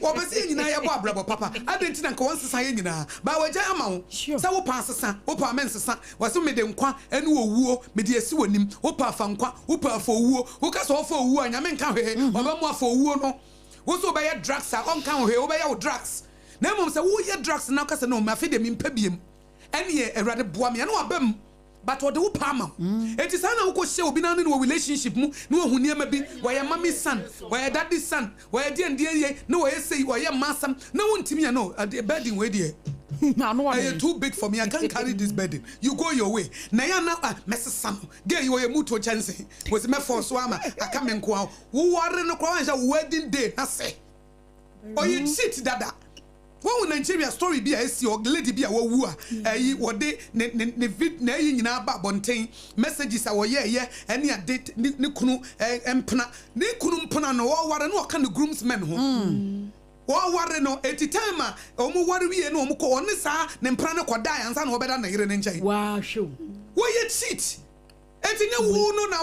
wo pese ye nyina ye bo abrabo papa adentina anko nsesa ye nyina ba wa gya ama wo se wo pa nsesa wo pa men nsesa wo se me de nkwa ene wo wuo me de esi wonim wo pa fa nkwa wo pa fa wuo wo ka so wo fa wuo anyame nka hwe oba mu afa wuo no wo so be ye drugs a on kan hwe wo be ye drugs na mom se wo ye drugs na ka se no ma fe de mi mpa biem ene erade boa me na wabam but what do pama it is na wo hye obi na no relationship mu na wo huniema bi wo ye mommy son wo ye daddy son wo ye die ye na wo ye say wo ye masam na wo ntimi ya no the burden we die too big for me I can't carry this burden you go your way na ya na mesesam ge you ye muto chance was me force ama aka me nko wo ware no kwa anja wedding day na say o you cheat dada When Nigeria story be a esi or lady be a wua what they na yi nyina ba bonten messages a ye any a date ni kunu empna ni kunu mpna no wo ware no ka no groomsmen ho wo ware no eti time a omo ware wie no omo ko oni sa ne mpra ne koda ansa na obeda na yire ne nchai wow show wo ye cheat eti ne wo no na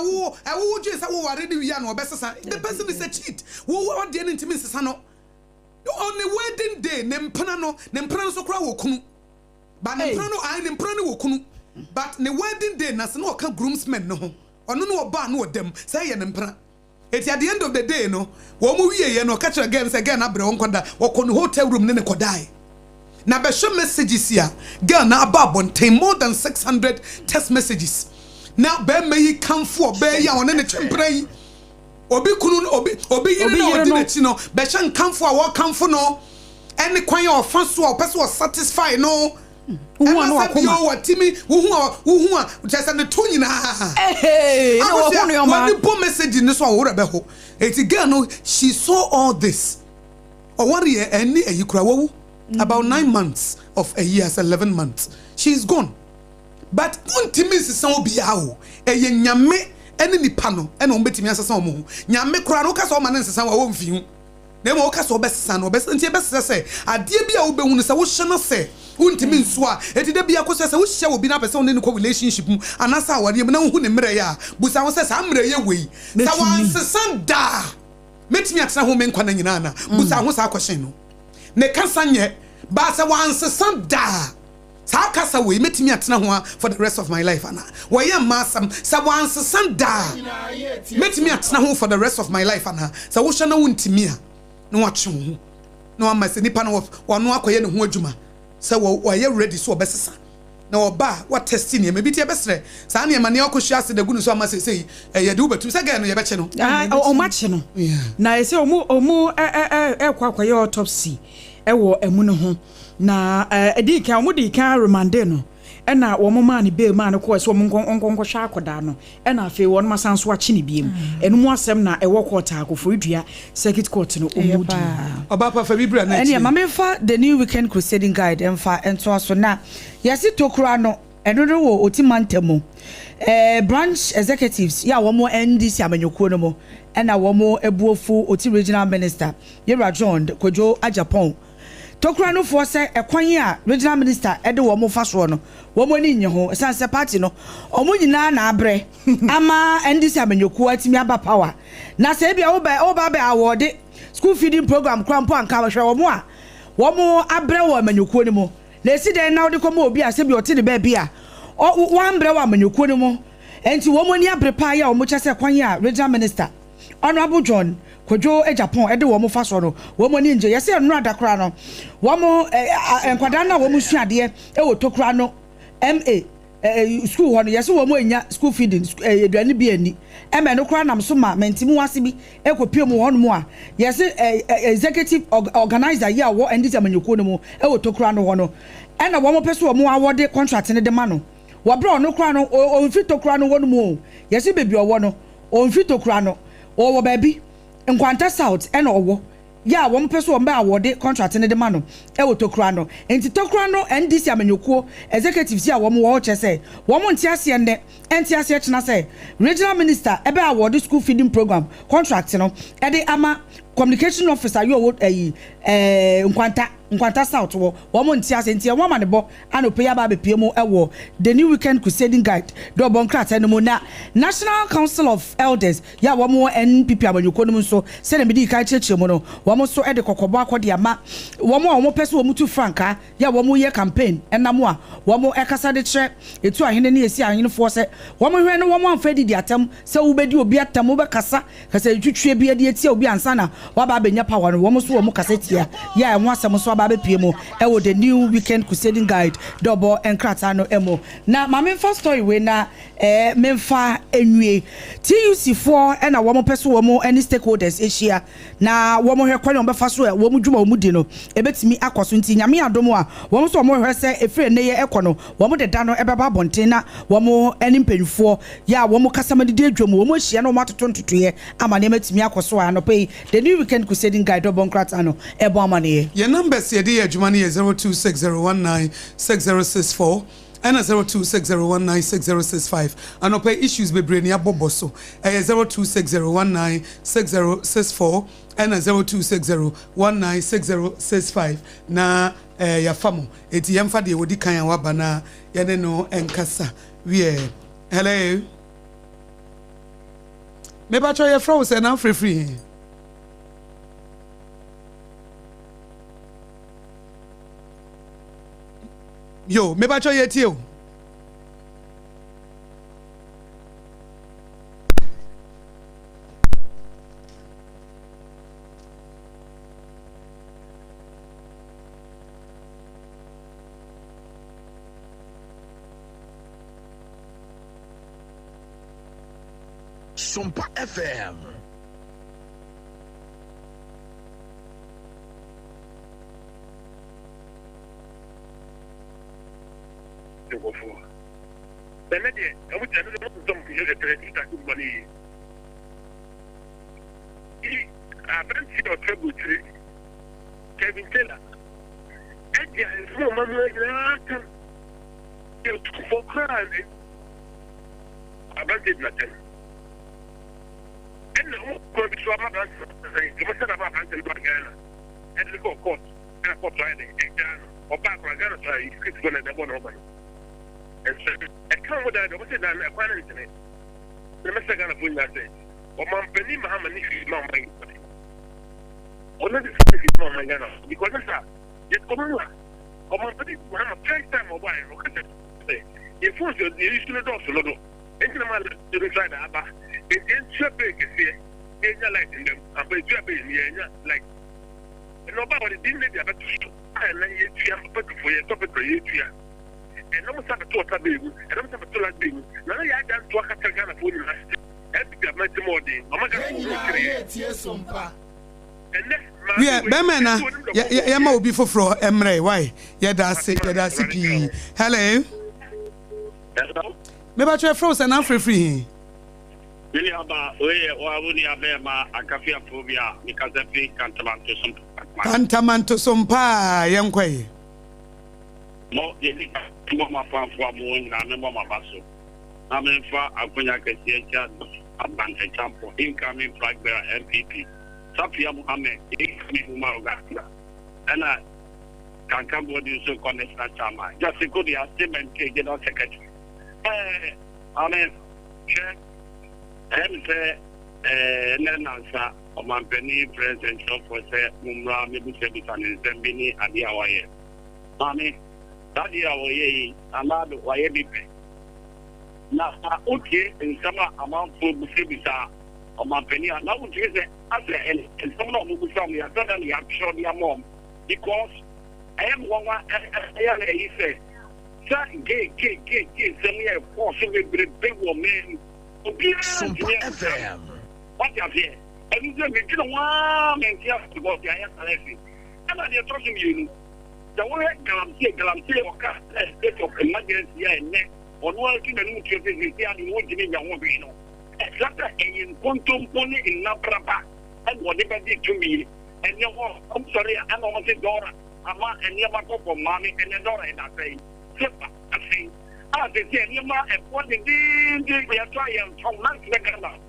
wo je sa wo ware ni wi na obesesa the person is a cheat wo de ne ntimi sesa no on the wedding day nempana so kra wo kunu but nempana wo kunu but the wedding day na se no ka groomsmen no ho ono no oba na odam say ye nempana eti at the end of the day no wo mu wie ye no ka kira girl say girl na bre won koda wo kono hotel room ne kodai na be show messages here girl na aba bonten more than 600 text messages now be me kamfo be ya one ne chempran obi kunu obi yire no odi na chi no be hye nkamfo a wo kamfo no ene kwan o fa so o pese o satisfy no wo anu akoma wo watimi wo hu a just na to nyina na wo hu no ma when the message ni so wo rebe ho eti girl no she saw all this o worry any ayikura wo about 9 months of a year 11 months she's gone but untimi sisa obi a wo eye nyame ene nipa no ene o betimi asesa o mo nyame kura no ka so ma ne nsesa wa wo mfi hu na mo ka so obesesa no obesesa besesa se ade bia wo behunu se wo hye no se untimi nso a etide bia ko se wo hye wo bi na pese ne ko relationship mu anasa aware mu na hu ne mre ya busa wo se sa mre ye wei sa wa nsesa da metimi atena ho me nkwa na nyina na busa ho sa akwhye no ne kasa nye ba sa wa nsesa da sa kasa we metimi atena ho for the rest of my life ana we ye masam sa wansesan da metimi atena ho for the rest of my life ana sa wo hwe na wontimi a na watwe ho na amase nipa na wono akoye ne ho adwuma sa wo ye ready so obesesa na oba what testing e mebi tie besre sa na emane akohua ase da gunu so amase sei ye de ubetu sa ga no ye beche no o mache no na ese omu kwakoye autopsy ewo emu no ho na edika omudi kan remande no ɛna wɔn maa ne bail maa ne kɔɔ sɛ wɔn nkɔhwɛ akɔdaa no ɛna afei wɔn ma san so akyi ne biem ɛnu mu asɛm na ɛwɔ court Akofo-Dua circuit court no ɔmu di Obaapa fa bibra na ɛne mame fa the new weekend crusading guide ɛmfa ɛntoa so na yɛsi tokura no ɛno no wɔ otimantemu branch executives ya wɔn NDC amanyɔkuo no mo ɛna wɔn ebuofu oti regional minister Yera John Kodie Obaapa tokura no fo sɛ ɛkwan a regional minister ɛde wɔn fa so no wɔn ani nye ho ɛsan party no wɔn nyinaa na abrɛ ama NDC amanyɔkuo atimi aba power na sɛ bia oba be award school feeding program krampo anka bahwɛ wɔn abrɛ wɔ amanyɔkuo no mu na esi den na wɔde kɔma obi a sɛ bia ɔte ne baabi a wɔn abrɛ wɔ amanyɔkuo no mu enti wɔn ani abrɛ pa ya wɔn kyɛ sɛ kwan a regional minister Honorable John Kodie Obaapa ɛde wɔn fa so no wɔn ani nje yɛsɛ nnura dakora no wɔn nkwadaa na wɔn suadeɛ ɛwɔ tokura no MA school hɔ no yɛsɛ wɔn anya school feeding aduane bi ani ɛmɛ no kora nam so ma mɛntimu wase bi ɛkɔpie mu hɔ no mu a yɛsɛ executive organizer yi a wɔ NDC amanyɔkuo no mu ɛwɔ tokura no hɔ no ɛna wɔn pɛ so wɔn awɔde contract ne de ma no wɔbrɛ ɔno kora no ɔmfi tokura no hɔ no mu yɛsɛ beebi ɔwɔ no ɔmfi tokura no ɔwɔ baabi Nkwanta South ɛna ɔwɔ ya wɔn pɛ so wɔn bɛ awɔde contract ne de ma no ɛwɔ tokura no nti tokura no NDC amanyɔkuo executives a wɔn wɔ kyɛ sɛ wɔn nte aseɛ nnɛ ɛnte aseɛ kyena sɛ regional minister ɛbɛ awɔde school feeding program contract no ɛde ama communication officer yɛ ɔwɔ Nkwanta South wɔ wɔn nte aseɛ nti wɔn ma ne bɔ anope ya ba bepie mu ɛwɔ the new weekend crusading guide dɔ bɔ nkrataa no mu na National Council of Elders ya wɔn NPP amanyɔkuo no mu nso sɛdeɛ mede ika kyerɛkyerɛ mu no wɔn nso ɛde kɔkɔbɔ akɔde ama wɔn a wɔn pɛ sɛ wɔn tu frankaa ya wɔn yɛ campaign ɛnam a wɔn ɛkasa de kyerɛ etu ahene ne esi ahenefoɔ sɛ wɔn hwɛ no wɔn amfa didi atam sɛ wobɛdi obi atam wobɛkasa kasa twitwie bi ade etia obi ansa na waba abɛnya power no wɔn nso wɔn kasa tia ya ɛho asɛm nso aba abɛpie mu ɛwɔ the new weekend crusading guide dɔbɔ nkrataa no ɛmo na maame mfa story we na memfa enwie TUC foɔ ɛna wɔn pɛ so wɔn any stakeholders ahyia na wɔn hwɛ kwan wɔn bɛfa so wɔn dwuma wɔn di no ebetumi akɔ so nti nyame adom a wɔn so wɔn hwɛ sɛ efiri ne yɛ ɛkɔ no wɔn deda no ɛbɛba abɔnten na wɔn ɛne mpanyinfoɔ yɛ a wɔn kasama didi adwam wɔn ahyia na wɔn atoto ntotoyɛ ama nneɛma tumi akɔ so a anɔpɛ yi the new weekend crusading guide dɔbɔ nkrataa no ɛbɔ ama ne yɛ. Your numbers yɛ de yɛ adwuma no yɛ 0260196064 and 0260196065 anɔpɛ issues bebree ne abɔbɔ so ɛyɛ 0260196064 and 0260196065 na yɛfa mo eti yɛmfa deɛ wɔdi kan a waba na yɛne no ɛnkasa wie. Hello mebatɔ yɛfrɛ wo sɛ na frɛfiri yo mebatɔ yɛtie o Sompa FM. Kevin Taylor. Edgar is no man for crime. Abandoned nothing. And no going to our mother. You must have a handle again. And the court. And a court riding. Or back or Ghana. It's going to one over. And so I can't with that. What's it done? A quarter in it. The Mr. Ghana put that day. Or Mom Penny Muhammad is not my body. Only the is not my Ghana. Because that's that. Yet, come on. Or Penny Muhammad, first time or why? You force your usual door to Lodo. And the man to try the Abba. It didn't trap it here. They're like in them. I'm going to trap it here. Like, nobody didn't let the other to show. And then you see, I'm put for your topic for you. And no one started to talk about it. And I'm going to like being. Now I got to talk about Ghana for you. And to get my tomorrow. I'm going to yeah, Bemena, Yama will be for Emre. Why? Yeah, that's it. Yeah, that's it. Hello. Hello? Maybe try frozen and free. Williaba, we are ma akafia phobia because I think Cantamanto Sompa, young quay. Mo, my farm for moon and my basso. I mean, for Akunya Kasiacha, Abante Champo, incoming flag bearer MPP. Sapia Muhammad, incoming Marugata. And I can come with you so connect that time. Just a good statement, get on secretary. I mean, say, Nanasa, or my penny president for say, Mumra, maybe Sebitan, Zembini, and the Hawaii. Mommy, that year, I'm not the Wayabi. Now, okay, in some amount for Busibisa, or my penny, and I would say, and some of the family are suddenly I'm sure their mom, because I am one, he said, sir, gay, send me a possibly big woman. Sompa FM. What you here? And you make one and just about the IFRS. And I are talking you. The one Galamsey or state of emergency and neck or working and nutrition and working in your own vino. Exactly in quantum pony in Nabraba and whatever did to me. And you know, I'm sorry, I'm almost a Dora. I'm not and never go for mommy and a Dora and I say, I say. They say, you might have what they are trying from months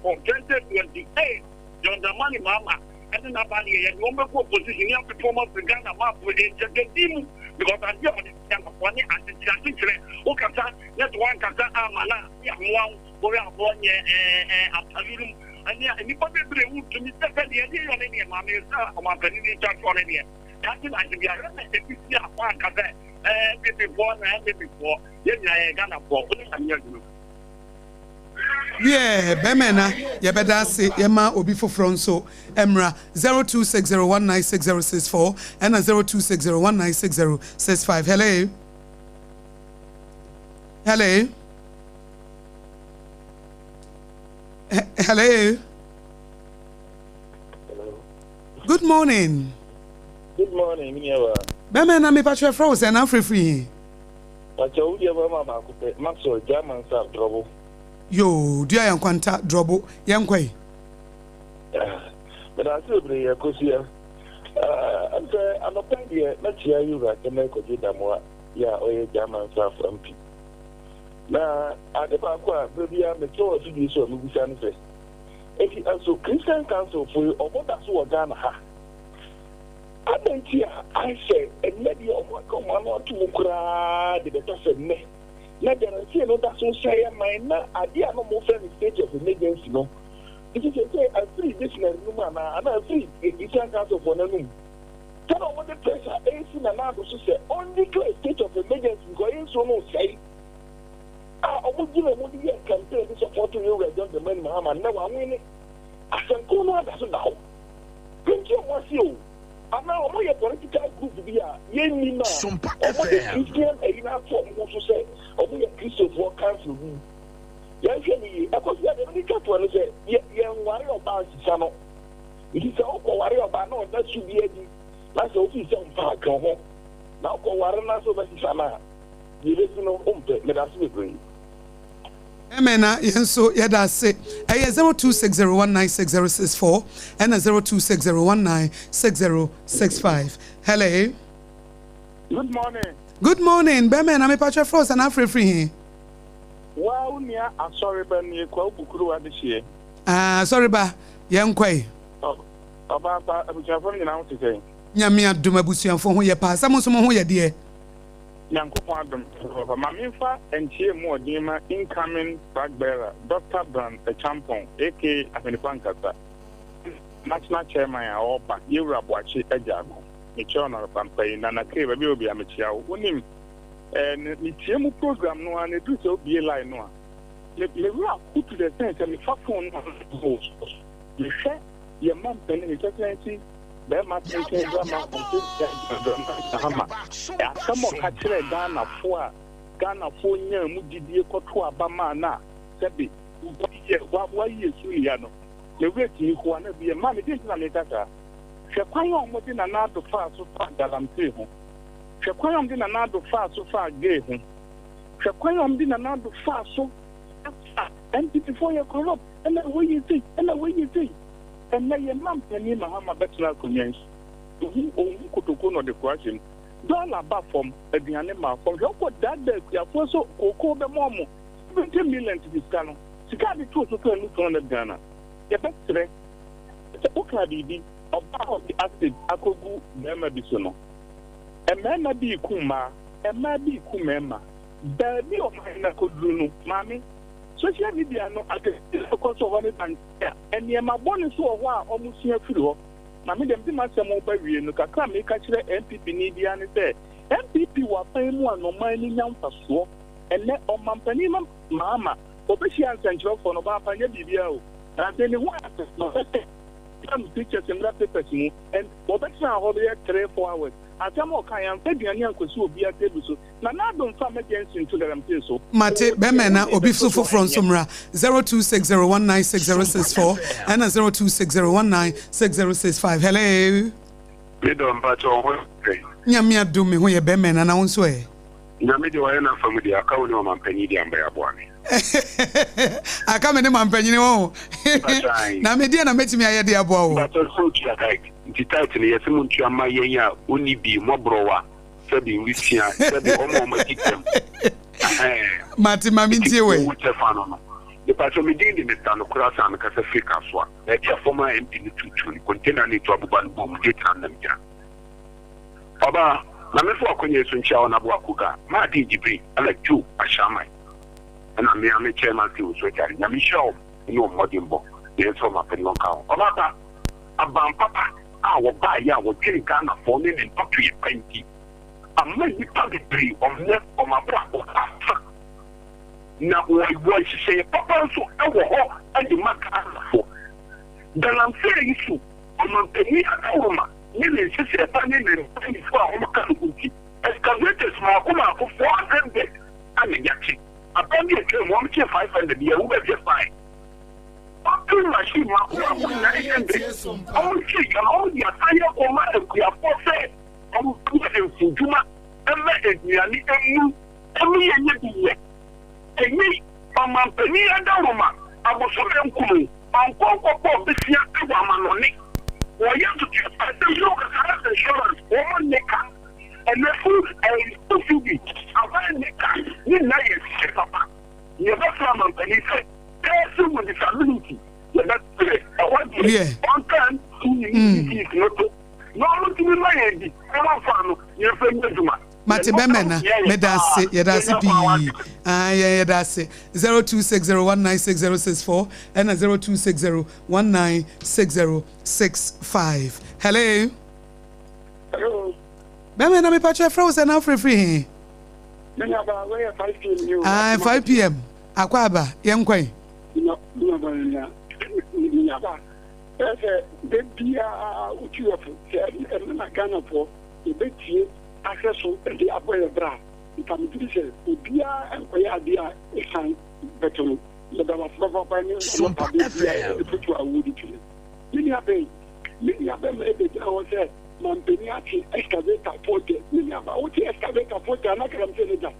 for 2028. You're the money, Mama. And then nobody had one more position. You have to form up the Ghana map with the team because I'm the money and the chances. Okay, that's one Kata Amana. We have one for our one year and anybody would to me. The idea of any mammy or my penny church on any. That's like to be a one Kata. Before, yeah, Bemena, Yabedasi, Yama, Obi for Fronso, Emra 0260196064 and 0260196065. Hello. Hello. Hello. Good morning. Good morning, Bemena, me patch your frozen and free. Kodie Obaapa Akosua, Maxwell, German South Trouble. Yo, do I quanta trouble, young quay? But I still bring a Akosua. I'm a idea, let's hear you like a Kodie Obaapa, or German South MP. Now, at the back, maybe I'm a tour to be so movie service. If you also Christian Council for you, or what that's what Ghana. I said, and maybe on what come on to cry the better me. Let them say, no, that's so say, my idea no more friendly stage of emergency. No, it is a free business woman, and I free a council for no room. Tell over the pressure, AC and another so say, only clear state of emergency going so no say. I would give a money campaign to support you, John the man, Muhammad. Now I'm winning. I can go on as now. Thank you, Monsieur. I'm now a political group here. Yen Sompa FM. Christian and enough for also say, or we a Christopher Council. Yes, of course, we have a little one say, young warrior about Sano. It is all worry about no, that should be a that's office on Park. Now, Warana so that is Sana. You listen on let us agree. Emena, so yada say, 0260196064 and 0260196065. Hello. Good morning. Good morning, Bemena, me patch your frozen and I'm free. Wow, near a sorry, Ben, you call Bukuru this year. Sorry, ba, young quay. About Abujafon, you know, to say. Yamia Dumabusian for who you pass, some who you dear. Yanko Adam, Maminfa and Chia Mo Dima, incoming flag bearer, Dr. Brand, a champion, aka Afenipankata, National Chairman, or Back, Aboagye, Ejago, Michona Pampay, Nana Cave, will be a Michia, winning. And the TMU program, no one, it do so be a line. No, let me put to the sense and the fact on host. You say, your mom penny is excellency. Bema taking drama some of Catcher Ghana for near Mudi Kotua Bamana, Sebi, why you Suliano? The way you want to be a man, it is not a data. Shaquayon was in another far so far Galamteo. Shaquayon in another far so far gay him. Shakwayam did another fast so and before you corrupt and what you think and what you think. And now your mom and me Mahama Betla Kunyans. Who could go on the question? Dollar back from a Dianema from your that day, you are also call the mom 20 million to this channel. She got the truth to look on the Ghana. The best today, it's a book about the acid Akogu Mema Bisono. A man be Kuma, a man be Kumema. Baby of my Nakodunu, Mammy. Social media no at the cost of one and near my bonus so a while almost here through. Mammy, them much more by we no can make a MPP need the answer. MPP were paying one no mining young for swap and let on Mampanima, Mamma, Obeshian Central for Obaapa BBO. And then the one some pictures and papers and Obesha over there 3-4 hours. Atamo Kayan, Fabian Akosua be a table so. Now don't come against into the Rampeso. Mate Bemena Obisufu from Sumra 0260196064 and 0260196065. Hello. We don't patch on Nyamia do me who ye Bemena and I won't swear. Namidi Wayana from the account of Mampany and Aboagye. I come in Mampany. Namidi and I met me at the Aboagye. But also the title is Muntia Maya, only be Mobrowa, Fabi Wishia, Fabi Omo. Mati Maminti away. The person did in the town of Cross and Casafrica, that your former MP to contain any trouble boom, get on them. Oba, Namefo Konye Suncha on Abuakuga, my DGP, I like two, Ashamai. And I'm the chairman to Sweater, Yamishaw, no modern book, the answer of my Penlonka. Oba, Abam Papa. Our buy ya will take Ghana for me and up to your 20. I'm not the publicly on left on my black. Now, what was say, Papa, so our and the mark for. Then I'm saying so. I'm not paying a woman. Nearly 6 years and for our country. Excavators, Marcoma for 400 and the Yachi. Upon the 1,500 year, who have just fine. Machine, all the attire Oma and we are for fair. I'm putting Fujuma, and let it nearly and me, Mampany and Roma. I was so cool. I'm called Bessia and Wamanoni. Or you have to get a look at insurance, woman necker, and the food and food. I want necker, you know, Papa. You never saw Mampany say, there's someone with disability. Yeah. On time, no, to be my head. You're Mate Bemena, Medasi, Yadasi P. Yeah, that's it. 0260196064 and 0260196065. Hello. Hello. Bemena, me patch your frozen now free. 5 p.m. Akwaba, young quay. No, that's a baby, which you have said, and I can afford a bit access to the upper bra. If I'm to say, Ubia and Koyadia, a sign better. But I was never by me, Sompa put you a woody to it. Many of them, maybe I was there, Montpeniachi, excavator, portrait, many of our excavator, portrait, and I can say that.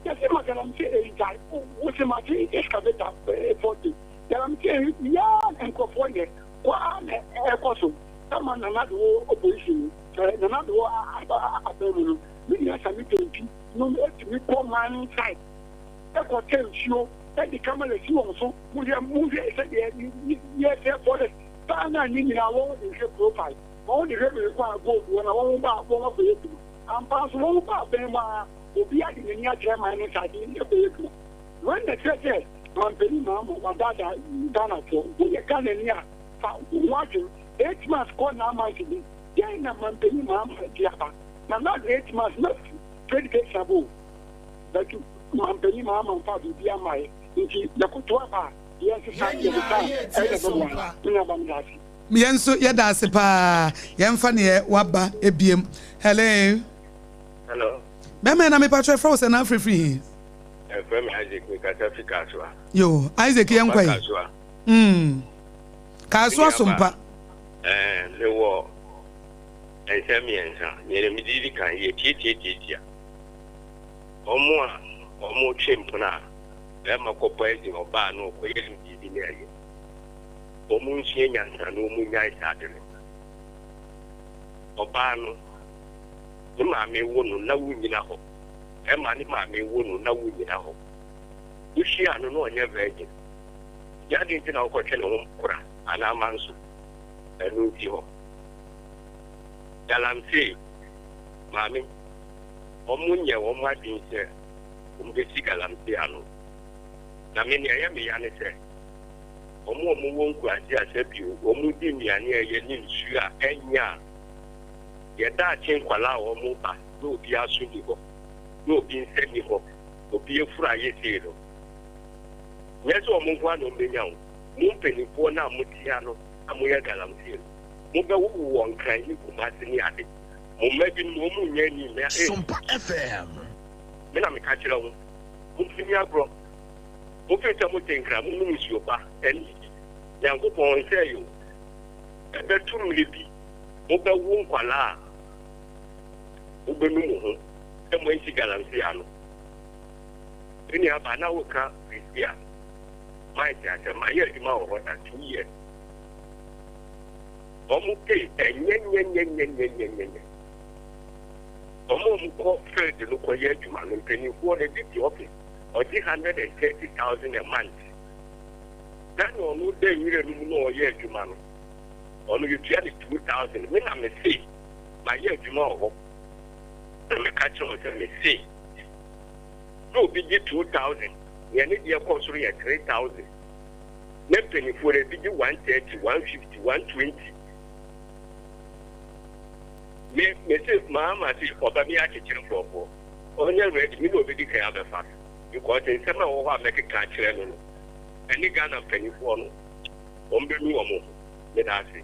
Yes, I can say, what's my excavator, portrait. I'm saying, yeah, and California, Akosua, someone another opposition, another abandoned. We are submitting, no, we call mining site. That was tell you that the camera is also, we are moving, yes, therefore, the Tana in our profile. All the revenue require gold when I won't buy one of the and pass one about them will be at the near mining site in the vehicle. When the church Mampany Mama or Dada Dana for who you can in here watching 8 months call now my city. Then Mampany Mama Diaba. Now not 8 months, not 20 days ago. That Mampany Mama and Father Diamai, the Kutuaba, yes, Mienso Yadasi pa Yamfania Waba Ebiem. Hello. Hello. Bemena me patch your frozen now free. From Isaac, we got Akosua. Yo, Isaac young quay. Kasua Sompa. The war. And Samian, near the Medica, ye Titia. Omwa, omo chimpuna ema ko poezi oba no ko yeli di ni aye omo nsie nyansa no mu nyai sadere oba no ni ma me wonu na wunyina ho ema ni ma me wonu na wunyina ho ushia no no onye virgin ya di ntina ko twene ho kura ana manso enu ti ho galamse mami omunye omo adin se umbesi galamse ano na me ne ya me ya ne se omo wonku ase asebi omo di miane ye ni nsu a enya ye da chen kwala omo ba no bi asu ni ho no bi nse ni ho obi efura ye se no nyeso omo nwa no menya wo mu mpenipo na amutia no amoya galamse mo be wo won kan ni kumase ni ade mo magi no mo nya ni me Sompa FM me na me ka kire wo mo fini agro mo fe ta mo tenkra mo nu nsuo ba eni yango pon se yo e be tu mi bi mo be wo nkwala o be nu mo ho e mo nsi galamse ano eni aba na wo ka Christian my dad my year di ma wo ta 2 years omo ke enyenyenyenyenyenyenyenye omo mu ko fed no ko ye adwuma no mpeni ko de di office o di 130,000 a month dan no de yire no no ye adwuma no onu you try 2,000 me na me say my ye adwuma o me ka cho se me say no bi di 2,000 ye ne di ko so ye 3,000 ne mpeni for de bi di 130 150 120 me say mama say oba mi akekere fofo onye ready me no be di kan abefa because in some wo ha make ka kire no any Ghana penifo no ombe nu omo me da say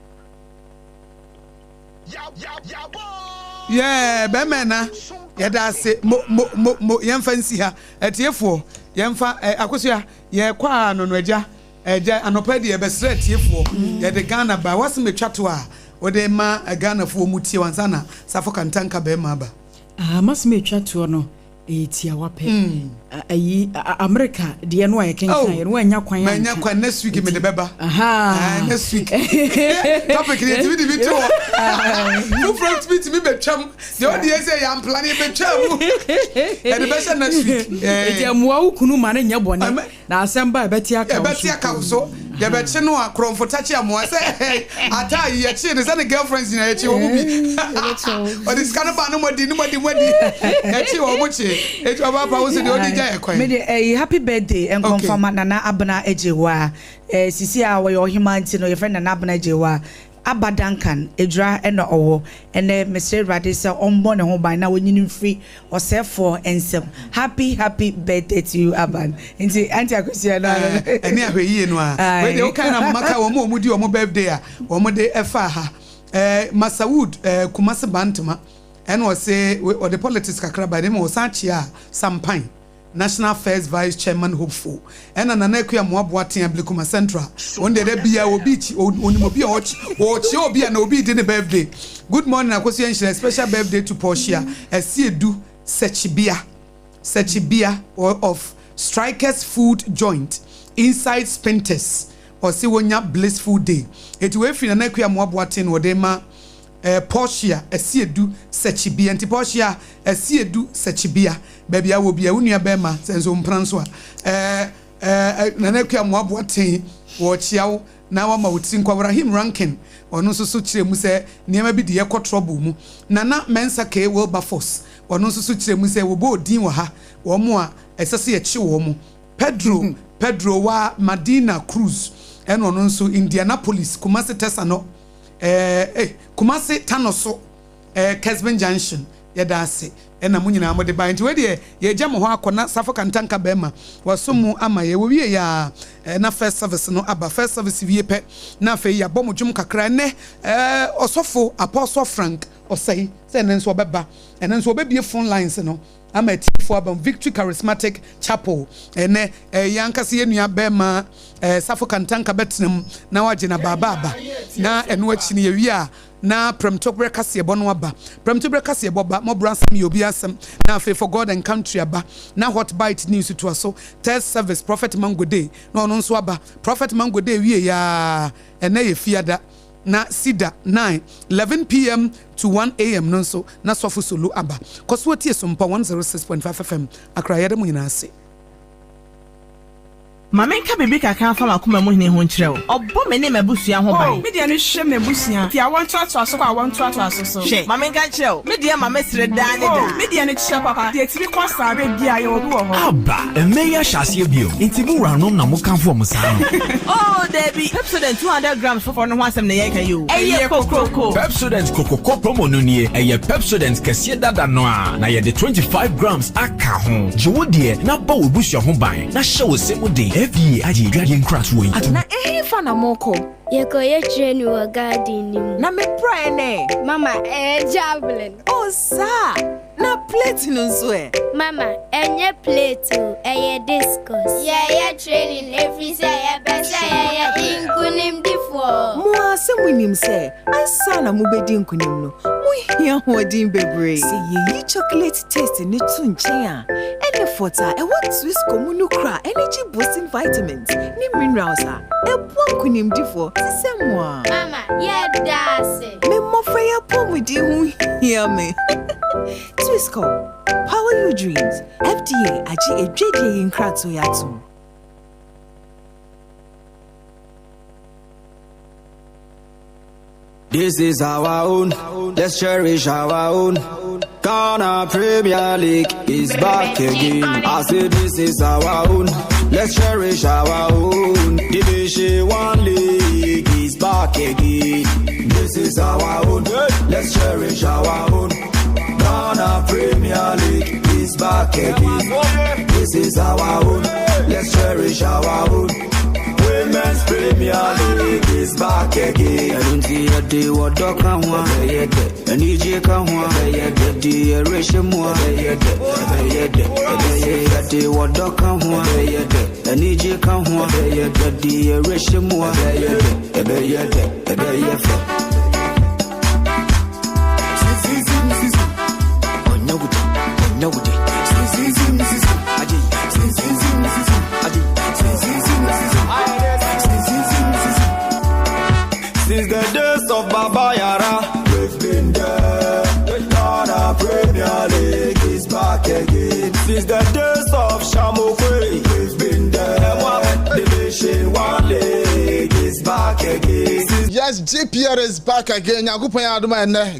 yeah be mena ye da say mo yemfa nsi ha etiefo yemfa Akosua ye kwa no agya anopa de ye be sra etiefo ye de Ghana ba wase metwa to a ode ma Ghana fo mutie wansa na safo kantanka be ma ba mas metwa to no etia wape ayi America de no aye kenkan ye no anya kwan ya anya kwan next week me de beba next week topic creativity bi to no front meet me betwam the audience say am planning betwam e de be next week etia mo awukunu ma na nya bone na asem ba betia ka so ya be che no akromfo tachi amoa say ata ye che de say the girlfriends na ye che wo bi o dis kind ba no modi ya che wo mo che eju Obaapa wo se de odija ekwan me de happy birthday and confirm Nana Abena Ejewa sisi a wo yo himanti no your friend Nana Abena Ejewa abadankan edra ena owo ene Mr. Rade say ombo ne ho ban na wonyini free osefo ensem happy birthday to you Aban nti anti Akosua no ene ahweyi no a we de o kan na maka wo mo di o mo birthday a wo mo de efa ha Masawood Kumasi Bantama and was say or the politics kakra by them was Sanchia Sampan National First Vice Chairman hopeful and an anakia Moabuati and Blikuma Central one day there be a beach onimobi watch obi and obi did birthday. Good morning Akosua, special birthday to Portia a Siedu Sechibia or of Strikers Food Joint inside Spinters or Siwonya Blissful Day. It will feel an anakia Moabuati or dema Portia Esiedu Sechibia anti Portia Esiedu Sechibia baby I will be a unia bema senso mpranso nanekwa moaboaten wo chiawo na wa ma wotin kwabra him ranking ono so kire mu se niam bi de ye trouble mu nana mensa ke Wilberforce ono so kire mu se wo bo odin wo ha wo mo a esese ye chi wo mu Pedro wa Madina Cruz eno ono so Indianapolis Kumasi Tesano Kumasi Tanoso Kesben Junction yeda ase ena munyina amode ba nti we de ye gya mo ho akona safo kantanka bema wasomu ama ye we ya na first service no aba first service wie pe na fe ya bom dwum kakra ne osofo Apostle Frank osai se ne nso obeba ene nso obebie phone lines no ama tifo abam Victory Charismatic Chapel ene yankase ye nua bema safo kantanka betnam na waje na baba na eno achi ne ye wi a na premtobre kase bo no aba premtobre kase bo ba mo bransam ye obi asem na afi for God and country aba na hot bite news to aso test service prophet mango day no no nso aba prophet mango day wie ya ena ye fiada na sida 11 p.m. to 1 a.m. no nso na sofu solo aba koso tie Sompa 106.5 FM akra yede mu nyina ase Mamenka bebe kakra fa makoma mu hene ho nkyerɛ wo. Ɔbɔ me ne mabusua ho ban. Media no hwɛ mabusua. Fi awon to aso kwa awon to aso so. Hwɛ, mamenka kyerɛ wo. Media ma mesre da ne da. Media no kyerɛ papa. De tiri kwasa be bia ye obi wɔ hɔ. Aba, emeya hyase bio. Nti mu ranom na mo kanfo mo saa. Oh, Debbie. Pepsodent 200 grams for no asem na ye kan yo. Eye kokoko. Pepsodent kokoko promo no nie. Eye Pepsodent kɛse dada no a. Na ye de 25 grams aka ho. Jewo de na ba wo busua ho ban. Na hye wo semu de. FDA aji dwade nkrat wo yi. Na fa na moko. Ye ko ye train wo garden nim. Na me pray ne. Mama, javelin. Oh sa. Na plate no so e. Mama, enye plate o, discus. Ye training every say ye best ye inkunim difo. Mo asem nim say, ansa na mo bedi nkunim no. Mo hia hodin bebre. Say ye chocolate taste ni tu nchen a. Ene fota e what Swiss comunu kra energy boosting vitamins. Ni minerals a. E bo nkunim difo. Sise mo a. Mama, ye dase. Me mo fa ya pomudi hu hia me. Twisco, power your dreams. FDA aji ejege in kratso yatu. This is our own. Let's cherish our own. Ghana Premier League is back again. I say this is our own. Let's cherish our own. Division 1 League is back again. This is our own. Let's cherish our own. Ghana Premier League is back again. This is our own. Let's cherish our own. Women's Premier League is back again. I don't see a day what dog can want. I need you can want. The ratio more. I day what dog can want. I need you can want. The ratio more. Since the days of Baba Yara, we've been there. Ghana Premier League is back again. Since the days of Shamokwe, we've been there. Division 1 League is back again. Yes, JPR is back again.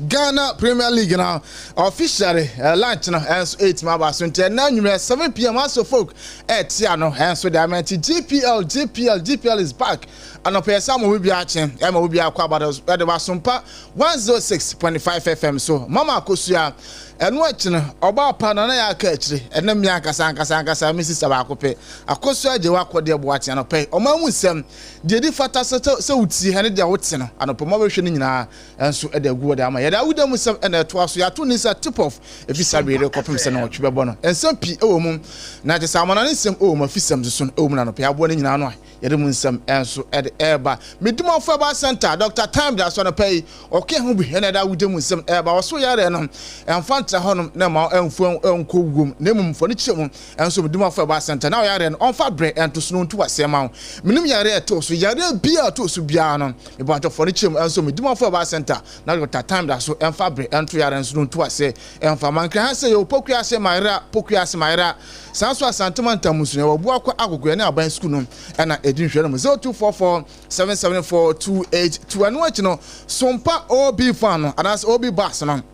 Ghana Premier League now officially launch now and 8 Maba so now 7 p.m. also folk Tiano and so they meant GPL is back. And a person will be watching. Emma will be about us. There was Sompa 106.5 FM. So Mama Akosua and watching Obaapa na ya catch and then Mianka Sanka Mrs. Abakope. Akosua Jewa Kodie Obaapa and pay. Omamusem did it fata so would see Henry Watson and a promotion in and so at the good ama. Yada would them and a twas ya two is a tip off if you sabi the copy and Chibabono. And some P. Omum, not the salmon and some Oma Fissam soon Oman and Pia Bonnie in Anoi. Yadamunsam and so at Eba. Midimo Faba Center, Dr. Time that's on a pay, okay, who be another with them with some Eba, so yada and Fanta Honum, Nema, and Phone, and Cool Room, Nemum for the children, and so Midimo Faba Center. Now yada and on fabric and to snow to a amount. Minum yada toast, yada beer to Subiano, about for the children, and so Midimo Faba Center. Now Dr. Time that's so and fabric and to yada and snow to a say, and for man can say, oh, Pokia Myra, Sanswa Santamanta Musino, walk out Grenada by school, and I didn't share them 0244 774 282 and what you know, Sompa OB fan, and that's OB Barcelona.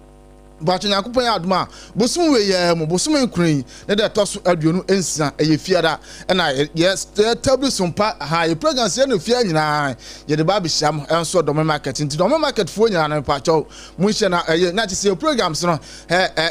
But in Akupaya Adma, Bosumwe, Bosume Crane, let the toss Adunu Ensa, a fiada, and I, yes, the table Sompa, high program, send a fear in I, yet the Baby Sham, and so the market into the market for you and Pacho, Mushana, not to see your programs,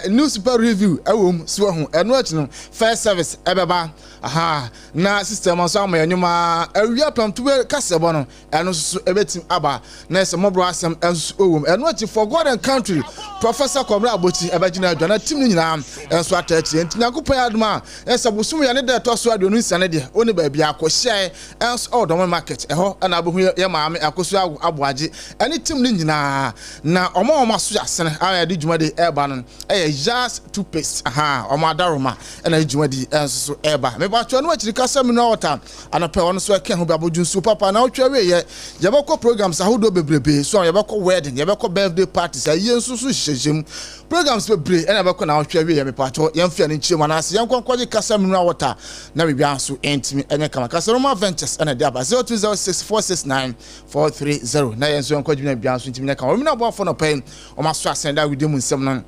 newspaper review, a room, Swahoo, and watching first service, Ebaba, aha, na system so ama enyuma awia pam to kasebo no eno so ebetim aba na ese mobro asem enso owom eno ati for God and country Professor Kwabra Aboti ebagina adwana tim ni nyina enso atachi enti Nyankopon aduma ese bosum ya ne de to so adonu nsane de oni ba bia akɔhye enso odom market eho na abohu ye maame Akosua Aboagye eni tim ni nyina na omo so asene aya de dwumade eba no just toothpaste omo adaroma ena dwumade enso so eba me ba twa no akiri kasam no wota anapa wono so eke ho babodun su papa na otwa we ye yebekɔ programs ahodo bebrebe so yebekɔ wedding yebekɔ birthday parties ayi enso so hyejem programs bebre ena yebekɔ na otwa we ye me pato yemfia ne nchie manase yenkɔnkɔje kasam no wota na bibia nso entimi enye kama kasaroma ventures ena de aba 0206469430 na yenso yenkɔje na bibia nso entimi ne kama omina boafo no pen omaso asenda widem nsem no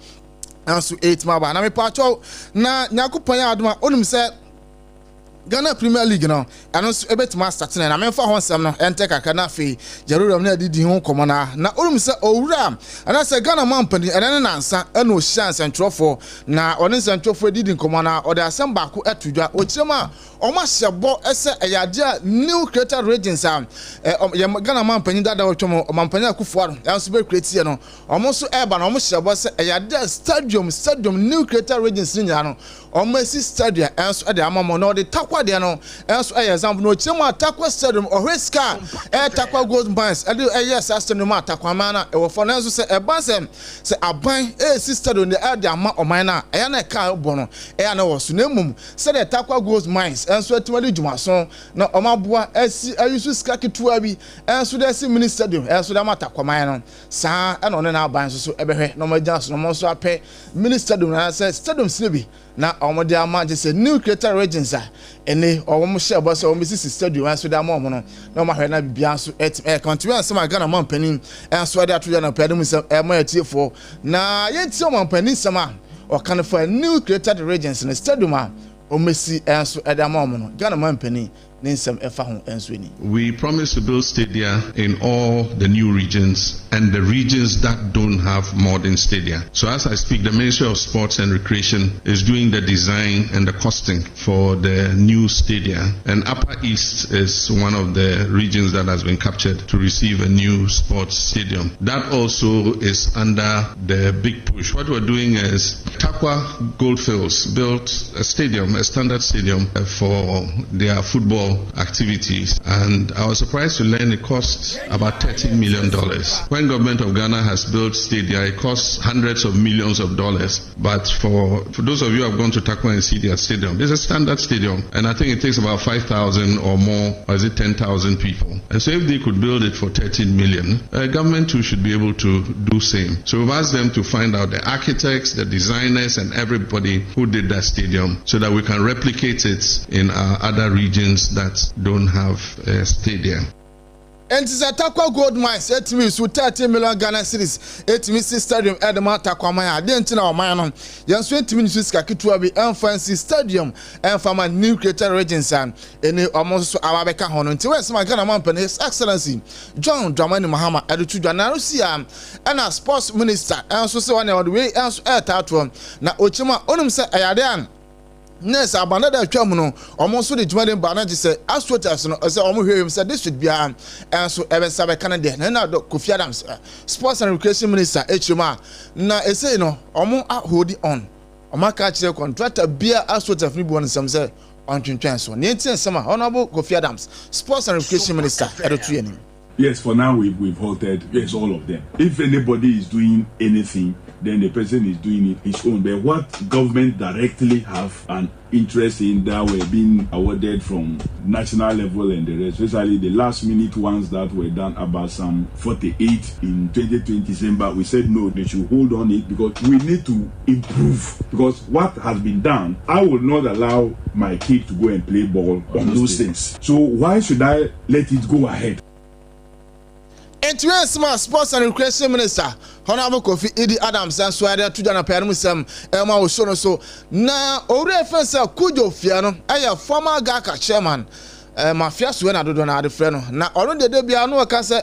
anso 8 maba na me pato na Nyankopon adoma onum se Ghana Premier League no anonso ebetima start na memfa ho nsem no ente kaka na fe Jerusalem na didi ho komo na onum se owura ana se Ghana mampani ene na nsa ana o chance ntrofo na one nsantrofo didi komo na o de asem baako atudwa o kirema o ma hyebo ese eyade a new creator regions Ghana mampani dada o twom o mampani akufo aro anso be create no o mo so eba na o mo hyebo se eyade stadium new creator regions ni nya no o ma si stadium anso de amamo na o de takwa de no enso example no chema takwa stadium ohweska takwa gold mines yes stadium ma takwa mana e wo for na enso se ebansem se aban si stadium de de ama oman na na ka bo no na wo so na mum se de takwa gold mines enso atimali dwumaso na omaboa asi ayusu ska ketua bi enso de si mini stadium enso de ma takwa man no sa na one na aban so ebehwe na magya so no mo so apɛ mini stadium na se stadium sinebi na omode ama je se new creator regions ene owo hye bo se o misi stadium anso da ma omo no na ma hwe na bibia anso continue ansema Ghana man panin anso da to na pɛdum se ma atiefo na yenti o man panin sama o kan for new creator regions in stadium o misi anso da ma omo no Ghana man panin we promise to build stadia in all the new regions and the regions that don't have modern stadia. So as I speak, the Ministry of Sports and Recreation is doing the design and the costing for the new stadia. And Upper East is one of the regions that has been captured to receive a new sports stadium. That also is under the big push. What we're doing is Takwa Goldfields built a stadium, a standard stadium for their football activities, and I was surprised to learn it costs about $13 million. When government of Ghana has built stadia, it costs hundreds of millions of dollars. But for those of you who have gone to Takwa and see their stadium, it's a standard stadium, and I think it takes about 5,000 or more, or is it 10,000 people? And so if they could build it for 13 million, government too should be able to do same. So we've asked them to find out the architects, the designers, and everybody who did that stadium, so that we can replicate it in our other regions that don't have a stadium. And it's a Takwa Gold Mines, 8 million, 30 million Ghana cedis, 8 million stadium, Edema Takwa Maya, Dentina or Mayanon, Yan 20 minutes, Kakituabi, and Fancy Stadium, and from a new creator regions, and almost Ababeka Hon, until where's my Ghana man, His Excellency John Dramani Mahama, Editu Janarusia, and a sports minister, and so on the way, and air Tatuan, na Ochima, Onum said, Ayadan. Yes, abanada twamuno omonso de dwumade banaje se astrotas no se omo hwehwem se district bia enso ebensa be Canada na Kofi Adams sports and recreation minister echima na ese no omo hold on omaka kire contractor bia astrotas ni bo nsam se ontwentwen so ne ntin nsama honorable Kofi Adams sports and recreation minister edotu yanim. Yes, for now we've halted. Yes, all of them. If anybody is doing anything, then the person is doing it his own. But what government directly have an interest in that were being awarded from national level and the rest, especially the last minute ones that were done about some 48 in 2020 December, we said no, they should hold on it because we need to improve. Because what has been done, I will not allow my kid to go and play ball on those things. So why should I let it go ahead? And to smart sports and recreation minister, Honorable Kofi Adams and Swada to Jana Permusam, Emma Oshono so. Na Ore Fensa Kujo Fiano, a former Gaka chairman, mafia so na dodo na ade frɛ no na ɔno de bia no ka sɛ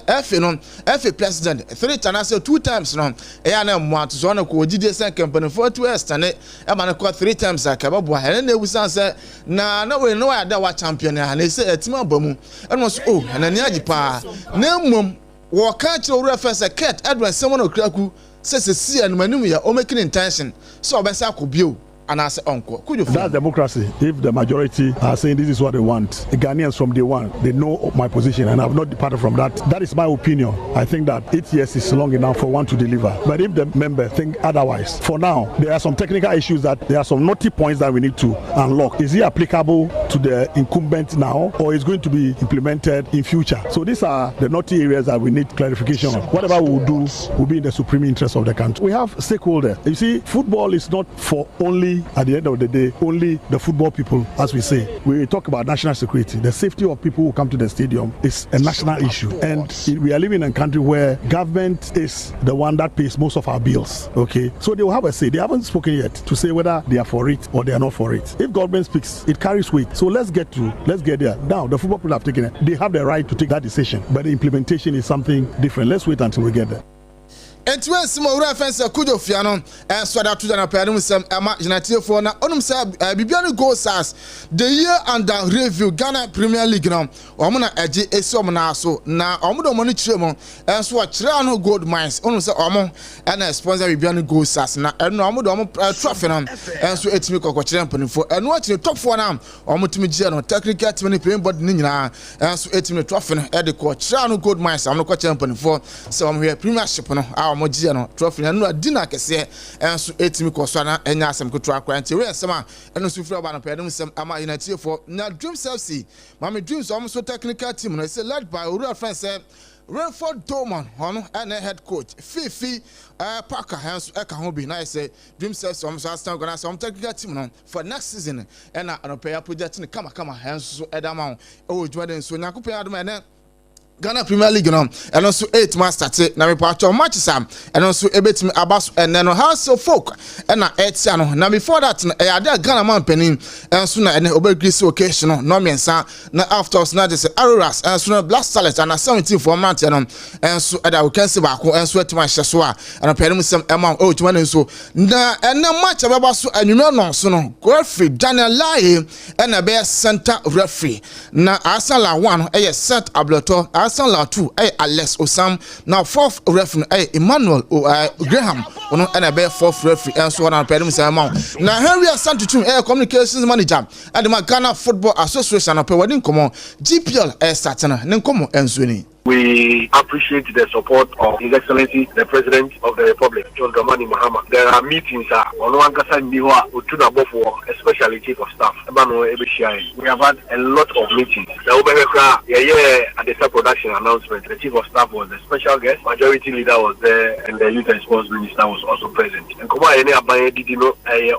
FA president 3 times 2 times no ɛya na mo ato so na ko ogide sɛ campaign for 2 years tane e ma no ko 3 times aka ba boa ɛna na ewusan sɛ na we no ya da wa champion na sɛ etima bamu ɛno so ɛna ni agi pa na mmom wo ka kire owura fɛ sɛ ket Edwin Semon Okraku sɛ si anumanum ya o making intention so obesa akobio. That's democracy. If the majority are saying this is what they want, the Ghanaians from day one, they know my position and I have not departed from that. That is my opinion. I think that 8 years is long enough for one to deliver. But if the member think otherwise, for now, there are some technical issues that there are some naughty points that we need to unlock. Is it applicable to the incumbent now or is going to be implemented in future? So these are the naughty areas that we need clarification on. Whatever we will do will be in the supreme interest of the country. We have stakeholders. You see, football is not for only at the end of the day, only the football people, as we say. We talk about national security. The safety of people who come to the stadium is a national issue. And we are living in a country where government is the one that pays most of our bills. Okay? So they will have a say. They haven't spoken yet to say whether they are for it or they are not for it. If government speaks, it carries weight. So let's get there. Now, the football people have taken it. They have the right to take that decision. But the implementation is something different. Let's wait until we get there. And to us, more reference to Kodie Obaapa and so that to the Paradum some United for now. Onum say Bibiani goes as the year under review Ghana Premier League now. Omuna eji esom na so na omudo money chemo and so Chirano Gold Mines. Onum say omo and sponsor Bibiani goes as na and omudo omo trophy now and so etimi kokko chirempo for and what the top 4 now omutimi gia no technical team playing board ni nyina and so etimi trophy no e de ko Chirano Gold Mines am no ko chirempo for so am here premiership no mogia no trophy na no adina kese enso etimi koso na enya asem koto akwa nti we asem a eno so fira ba no pedem sem ama United for na Dreams FC mama Dreams almost technical team no say led by Uru friend say Ransford hono and head coach Fifi Parker hands eka ho bi na say Dreams FC almost stand gonna some technical team no for next season and na pay project ni kama hands so edama o Jordan so nyakope adoma na Ghana Premier League no and also 8 months start na me pacho matches am and also ebetimi abaso and no house of folk and na etia no na before that na e ade Ghana man penin and so na ene obegris occasion no mensa na after us na just Aroras and so na Black Stars and 17 for month no and so eda we can see back and so etima hye so a and penim sem ema o tuma so na ene match ababa so anwume no so no referee Daniel Lai and na be center referee na Arsenal 1 e set abloto Arsenal 2 Alex Osam now 4th referee Emmanuel Graham ono na be 4th referee and so on pedem say amount na Henry Santutum communications manager at the Ghana Football Association of Pewadin Komo GPL startana ne komo ensoni. We appreciate the support of His Excellency, the President of the Republic, John Dramani Mahama. There are meetings, especially Chief of Staff. We have had a lot of meetings. At the Star Production announcement, the Chief of Staff was the special guest, Majority Leader was there, and the Youth and Sports Minister was also present. And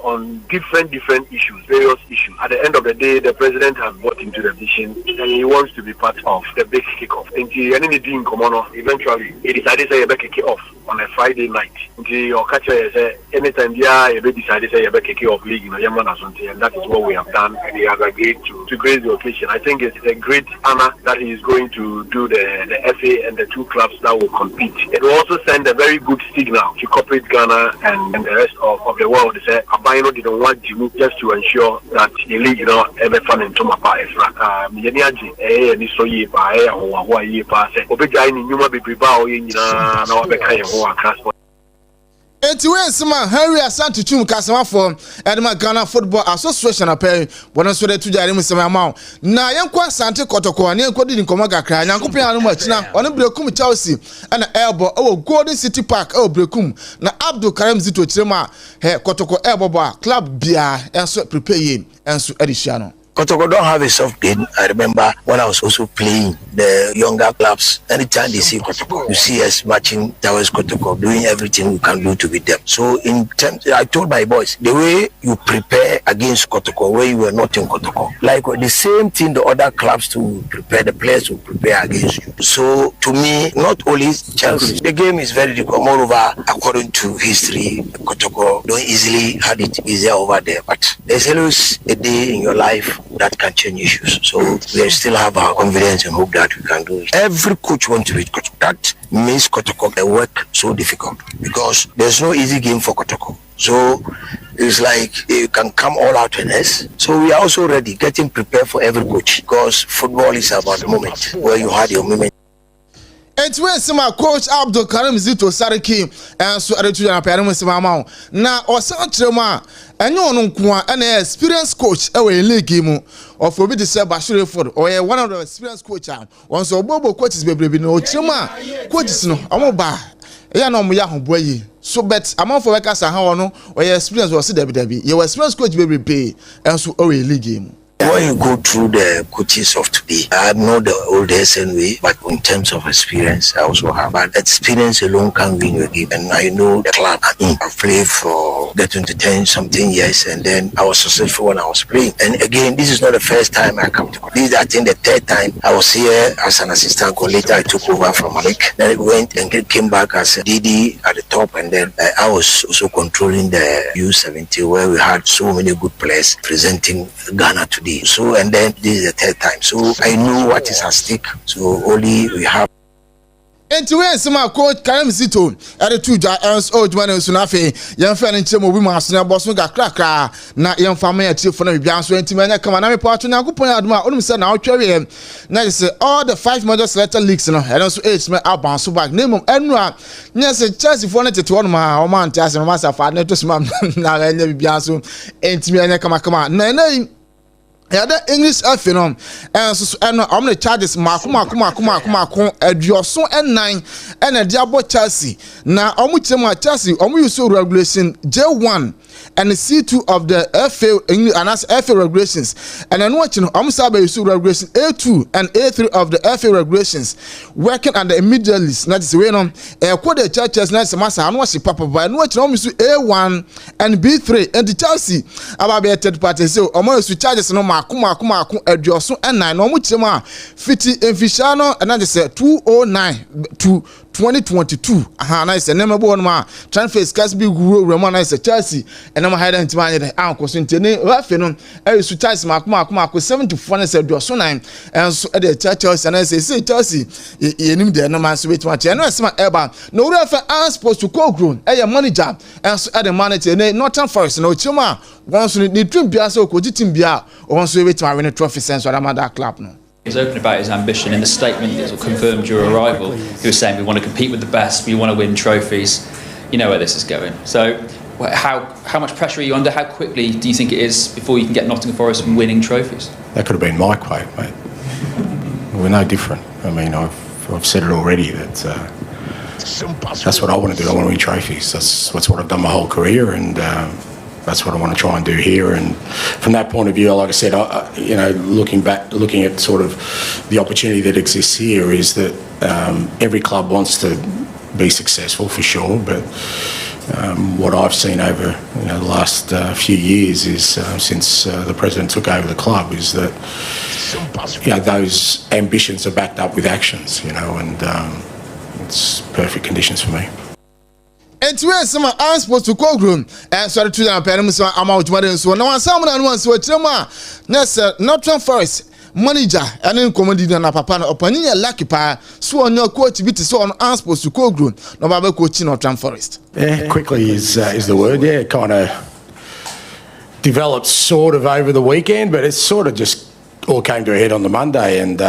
on different issues, various issues. At the end of the day, the President has bought into the vision, and he wants to be part of the big kickoff. Eventually, he decided to kick it off on a Friday night. Anytime he decided to kick it off league in Yamana, and that is what we have done. And he has agreed to grace the occasion. I think it's a great honor that he is going to do the FA and the 2 clubs that will compete. It will also send a very good signal to corporate Ghana and the rest of the world. They say Abayno didn't want to just to ensure that the league ever fun in Tomapa. Enti we nsema Henry Santutum kasama for Edema Ghana Football Association apɛ wɔn nso de tujare mu sema ma na yenkɔ Asante Kotoko ne yenkɔ di nkɔmɔ kakra nyankopɛ anu mu akina ɔne Brekum Chelsea ɛna elbow ɛwɔ Golden City Park ɛwɔ Brekum na Abdul Karim Zito kyerema Kotoko elbow club bia ɛnso prepare ye ɛnso ɛdihia no. Kotoko don't have a soft game. I remember when I was also playing the younger clubs. Anytime they see Kotoko, you see us marching towards Kotoko, doing everything we can do to beat them. So in terms, I told my boys, the way you prepare against Kotoko, where you were not in Kotoko, like the same thing the other clubs to prepare, the players to prepare against you. So to me, not only Chelsea, the game is very difficult. Moreover, according to history, Kotoko don't easily had it easier over there. But there's always a day in your life that can change issues. So we still have our confidence and hope that we can do it. Every coach wants to beat Kotoko. That makes Kotoko a work so difficult because there's no easy game for Kotoko. So it's like you can come all out in us. So we are also ready, getting prepared for every coach because football is about the moment where you had your moment. And when some coach Abdul Karim Zito Sariki and so other two parents now or Santrema and you know an experienced coach away in league game or for me to say Bashir or one of the experienced coach once or Bobo coaches baby no Chima coaches no Amoba ya no ya boy so bet amount for workers and how no or your experience was Debbie your experienced coach baby pay and so away league game. When you go through the coaches of today, I know the old SNW, but in terms of experience, I also have. But experience alone can win you a game. And I know the club. I've played for getting to 10 something years, and then I was successful when I was playing. And again, this is not the first time I come to coach. This is, I think, the third time I was here as an assistant coach. Later, I took over from Malik. Then I went and came back as a DD at the top, and then I was also controlling the U70, where we had so many good players presenting Ghana today. So, and then this is the third time. So I know what is at stake. So only we have. And to win some coach Karim Zito at the 2 giants old man and Sunafe, young fan in Chemo Wimas, Boston got cracker, not young family at for no Bians 20 men. Come on, I'm a partner now. Go point out my own son out cherry. Now you say all the 5 major selected leagues and also 8 men out bounce back. Name of Enra. Yes, Chelsea for to one my own man, Chelsea, Master Father to Smam. Now I never Bianso. Ain't me and come on. No. Yeah, the English phenom and so I'm the charges Makuma Edioso and 9 and a Diabo Chelsea. Now Omuchema Chelsea Omu regulation J1 and the C2 of the FA English and as FA regulations. And then watching Omusabe regulation A2 and A3 of the FA regulations working under immediately. That is way on Kodie churches nice massa and what's papa by and watching Omusu A1 and B3 and the Chelsea about a third party. So Omu charges no Kuma Edioso and 9 no muchema fiti Enfishano and I say 209 to 2022. And I say never born ma transfer scarce be guru Roman I say Chelsea and I'm hiding to my uncle Sintene Rafinon I su Chelsea Makuma 7 to 4 said Edioso 9 and so at the Chelsea and I say Chelsea you there no man sweet match and I say Eba no refer are supposed to go grown a manager and so at the manager Northern Forest no chima once you need to be so could team be out once we wait to win a trophy sense or that club no. He was open about his ambition in the statement that confirmed your arrival. He was saying we want to compete with the best, we want to win trophies. You know where this is going. So how much pressure are you under? How quickly do you think it is before you can get Nottingham Forest from winning trophies? That could have been my quote, mate. We're no different. I mean, I've said it already that that's what I want to do. I want to win trophies. That's what I've done my whole career, and that's what I want to try and do here. And from that point of view, like I said, looking at sort of the opportunity that exists here is that every club wants to be successful for sure, but what I've seen over the last few years is since the president took over the club is that those ambitions are backed up with actions, and it's perfect conditions for me. And to some are supposed to call room and sorry to the parents I'm out so now someone wants to chema Nessa Northern Forest manager and then commanding na papa na opani ya lucky pa so on your coach bit so on supposed to call room no baba coaching Northern Forest. Yeah, quickly is the word. Yeah, it kind of developed sort of over the weekend, but it sort of just all came to a head on the Monday, and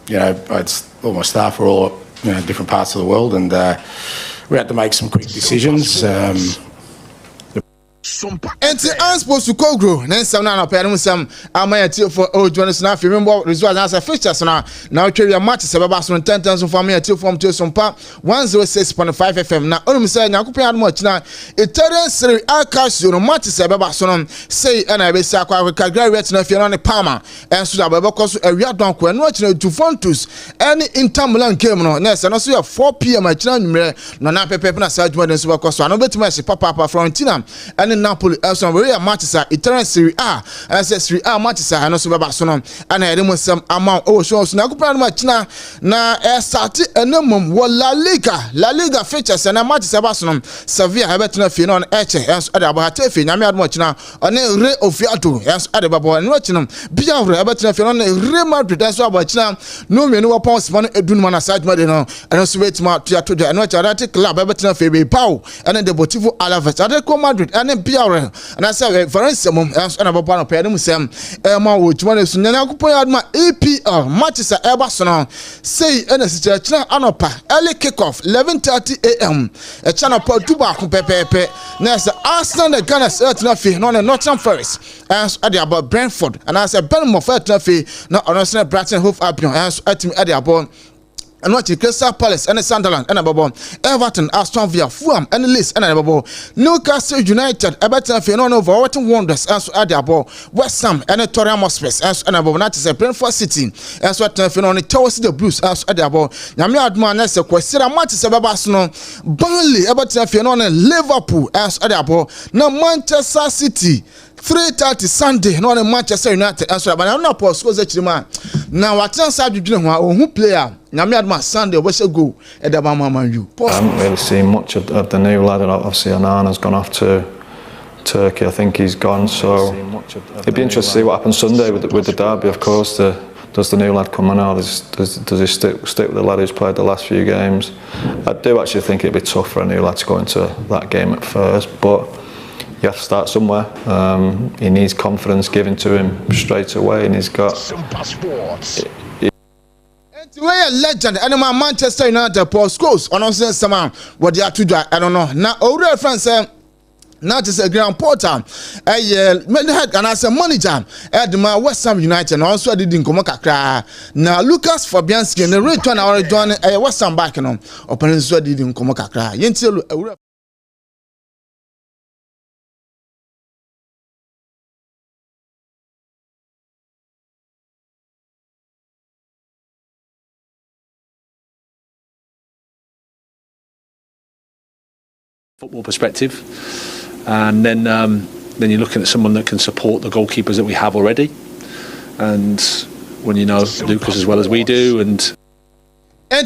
it's all my staff are all different parts of the world, and we had to make some quick decisions. And I'm supposed to call grow. Then some now parents some amaya for journalists now. Remember result as a feature so now carry a match about 10,000 for me till from Sompa 106.5 FM. Now only say na kupia much now. Italian Serie A Akosua match about so say and I be say kwa graduate na fi na Palma and so that because a real don ko no chine to Fontus any Inter Milan game no na say no so 4 p.m. a china numere no na pepe na sa journalists because so no betima se papa Fiorentina and now Napoli so we are matches Italian Serie A and say Serie A matches no so baba so no ana yede mo sam ama o show so na kupra no match na start enamum wo La Liga features na matches aba so no Sevilla hebetena fi no eche enso ade abahata fi nyame admo china one Re Ofiato enso ade babo no china bia hore hebetena fi no Real Madrid enso abachina no me no pon sima no edunuma na side made no enso wetima to atoja no charity club hebetena fi be Pau and Deportivo Alaves Atletico Madrid and bia hore and I say Valencia mum enso na babo no pe no musem ma wo chuma ne so nyana kupon adma EPL matches eba so no say ena si china anopa early kick-off 11:30 a.m. a channel pa tuba ko pepepe na say Arsenal the Gunners na fi no Nottingham Forest and at about Brentford and I say Bournemouth na fi na Arsenal Brighton Hove Albion and at about and what Crystal Palace and Sunderland and above Everton, Aston Villa, Fulham and Leeds and above Newcastle United, Everton Fiona over Everton Wanderers and so at the above West Ham and Tottenham Hotspur and above that is a Brentford City and so at Fiona Towards the Blues as at the above Yami Adman as a question matches about Arsenal, Burnley, Everton Fiona Liverpool as at the above now Manchester City 3:30 Sunday no Manchester United and so but I'm not post was actually man now what chance have you doing who player Nyame adma Sunday we should go at the Man U. I haven't really seen much of the new lad. Obviously Onana's gone off to Turkey. I think he's gone, so it'd be interesting to see what happens Sunday with the derby. Of course, does the new lad come on now? Does he stick with the lad who's played the last few games? I do actually think it'd be tough for a new lad to go into that game at first, but you have to start somewhere. He needs confidence given to him straight away, and he's got. We are legend and my Manchester United Paul Scholes on some what they are to do. I don't know. Now older friends now just a grand porter head and as a manager at my West Ham United and also didn't come kakra. Now Lucas Fabianski and the return our join a West Ham back on open so didn't come kakra. Yentil football perspective, and then you're looking at someone that can support the goalkeepers that we have already, and when you know Lucas as well as we do, and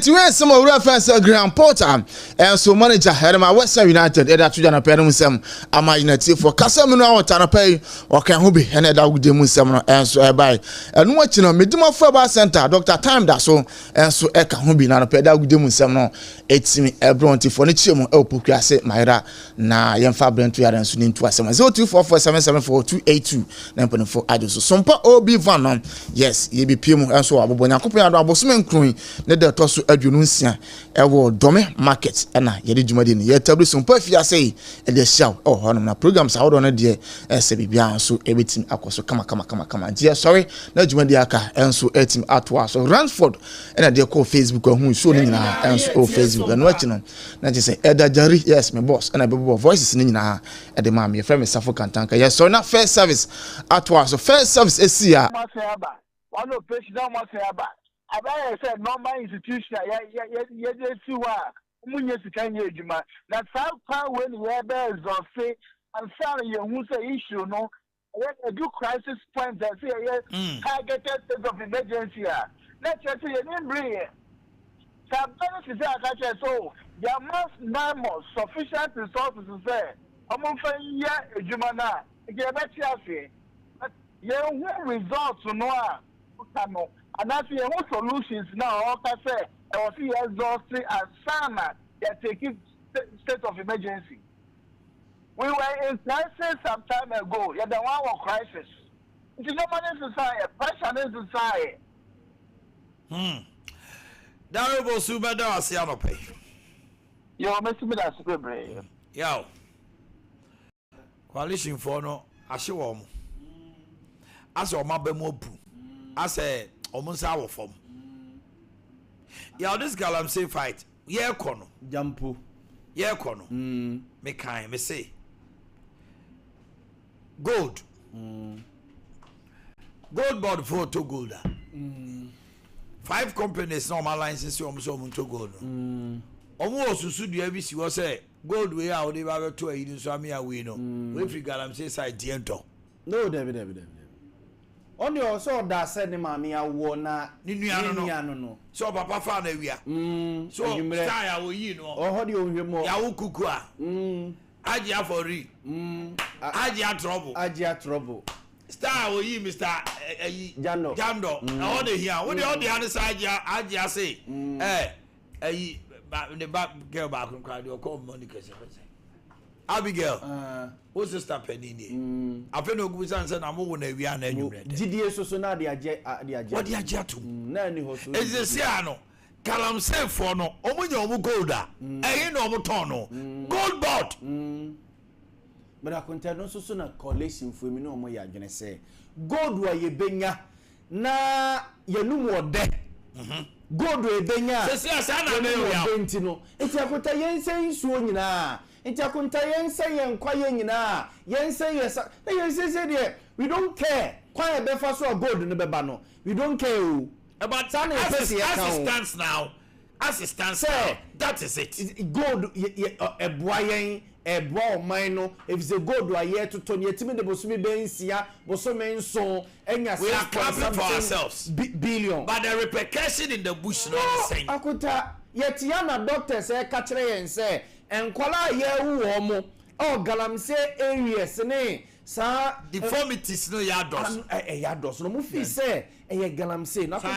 to where some of reference a grand porter and so manager had my West Ham United that to jana pay musem ama United for Casemiro tana pay or can who be and that would musem and so by and watching on Medima Football Center Dr. Time that so and so e can who be na pay that would musem no etimi everyone for the chimo elpoku say myra na yemfa brentu ya so nintu asem 0244774282 9.4 ajo so Sompa obi van yes ye be pm and so abobonya kopon ado abosumen krun ne de to so adwunu nsia ewo dome market na ye de dwumade ni ye tabri Sompa fia say e de shaw hono na programs a wodo na de se bibia so ebetim akoso kama dia sorry na dwumade aka enso etim atwa so Ransford na de call Facebook hu so ni na enso Facebook and watching on na je say edajari yes my boss and I be voices ni nyina e de ma me friend me Safo Kantanka yes so na first service atwa so first service esia one of president must have I said normal institution ye see wa munye sikanye ejuma na saa when we be zofe and say you who say issue no a do crisis point that say targeted state of emergency let's say you didn't bring it so there must be sufficient resources to say ejuma na results no and that's the solutions now. I say, I was exhausted and some they're taking state of emergency. We were in crisis some time ago. You're the one of crisis. It's not money society, pressure in society. Darabo Subada Sianope. Yo, Mr. Midas, good Yo. Coalition for no, Ashawam. As your Mabemopu. I say, almost our form. Yeah, this girl I'm saying fight. Yeah, kono. Jampu. Yeah, kono. Me kind, me say. Gold. Gold board photo gold. 5 companies normal license to gold. Almost susu do every see was say gold we are they ba to ayi so am ya we no we free galamsey side diento no David on the also da said the mami awo na ni nuano no so papa fa na wia so star ya wo yi no o ho de ohwemo ya wo kuku a aji afori aji trouble star wo yi Mr. Jando all the here what the other side aji say ayi the back girl back cry dey call Monica say Abigail what's the stop penini afa no ogu say na mo wo na wia na anwumre gidie so na de age what the age ato na ni ho so say ano galamsey for no omunya omu gold a eyin no omu ton no gold board but akonta no so na collection for me no omo ya adwene say gold wa ye benya na yenum ode gold we benya se asa na me ya benti no enti akonta yensen suo nyina enti akonta yensen yenkwa nyina yensen yesa na yensen say there we don't care kwa e be fa so gold no beba no we don't care o about as it stands now that is it gold eboyen ebo man no if the gold wa ye to ton yetimi de bosumi bensia bosome nso enya we are clapping for ourselves billion but the repercussion in the bush no the same akuta yetia na doctor say ka kire yen say enkwala ye wo mo o galamsey areas ne sa deformities no ya dos no mu fi say e galamsey na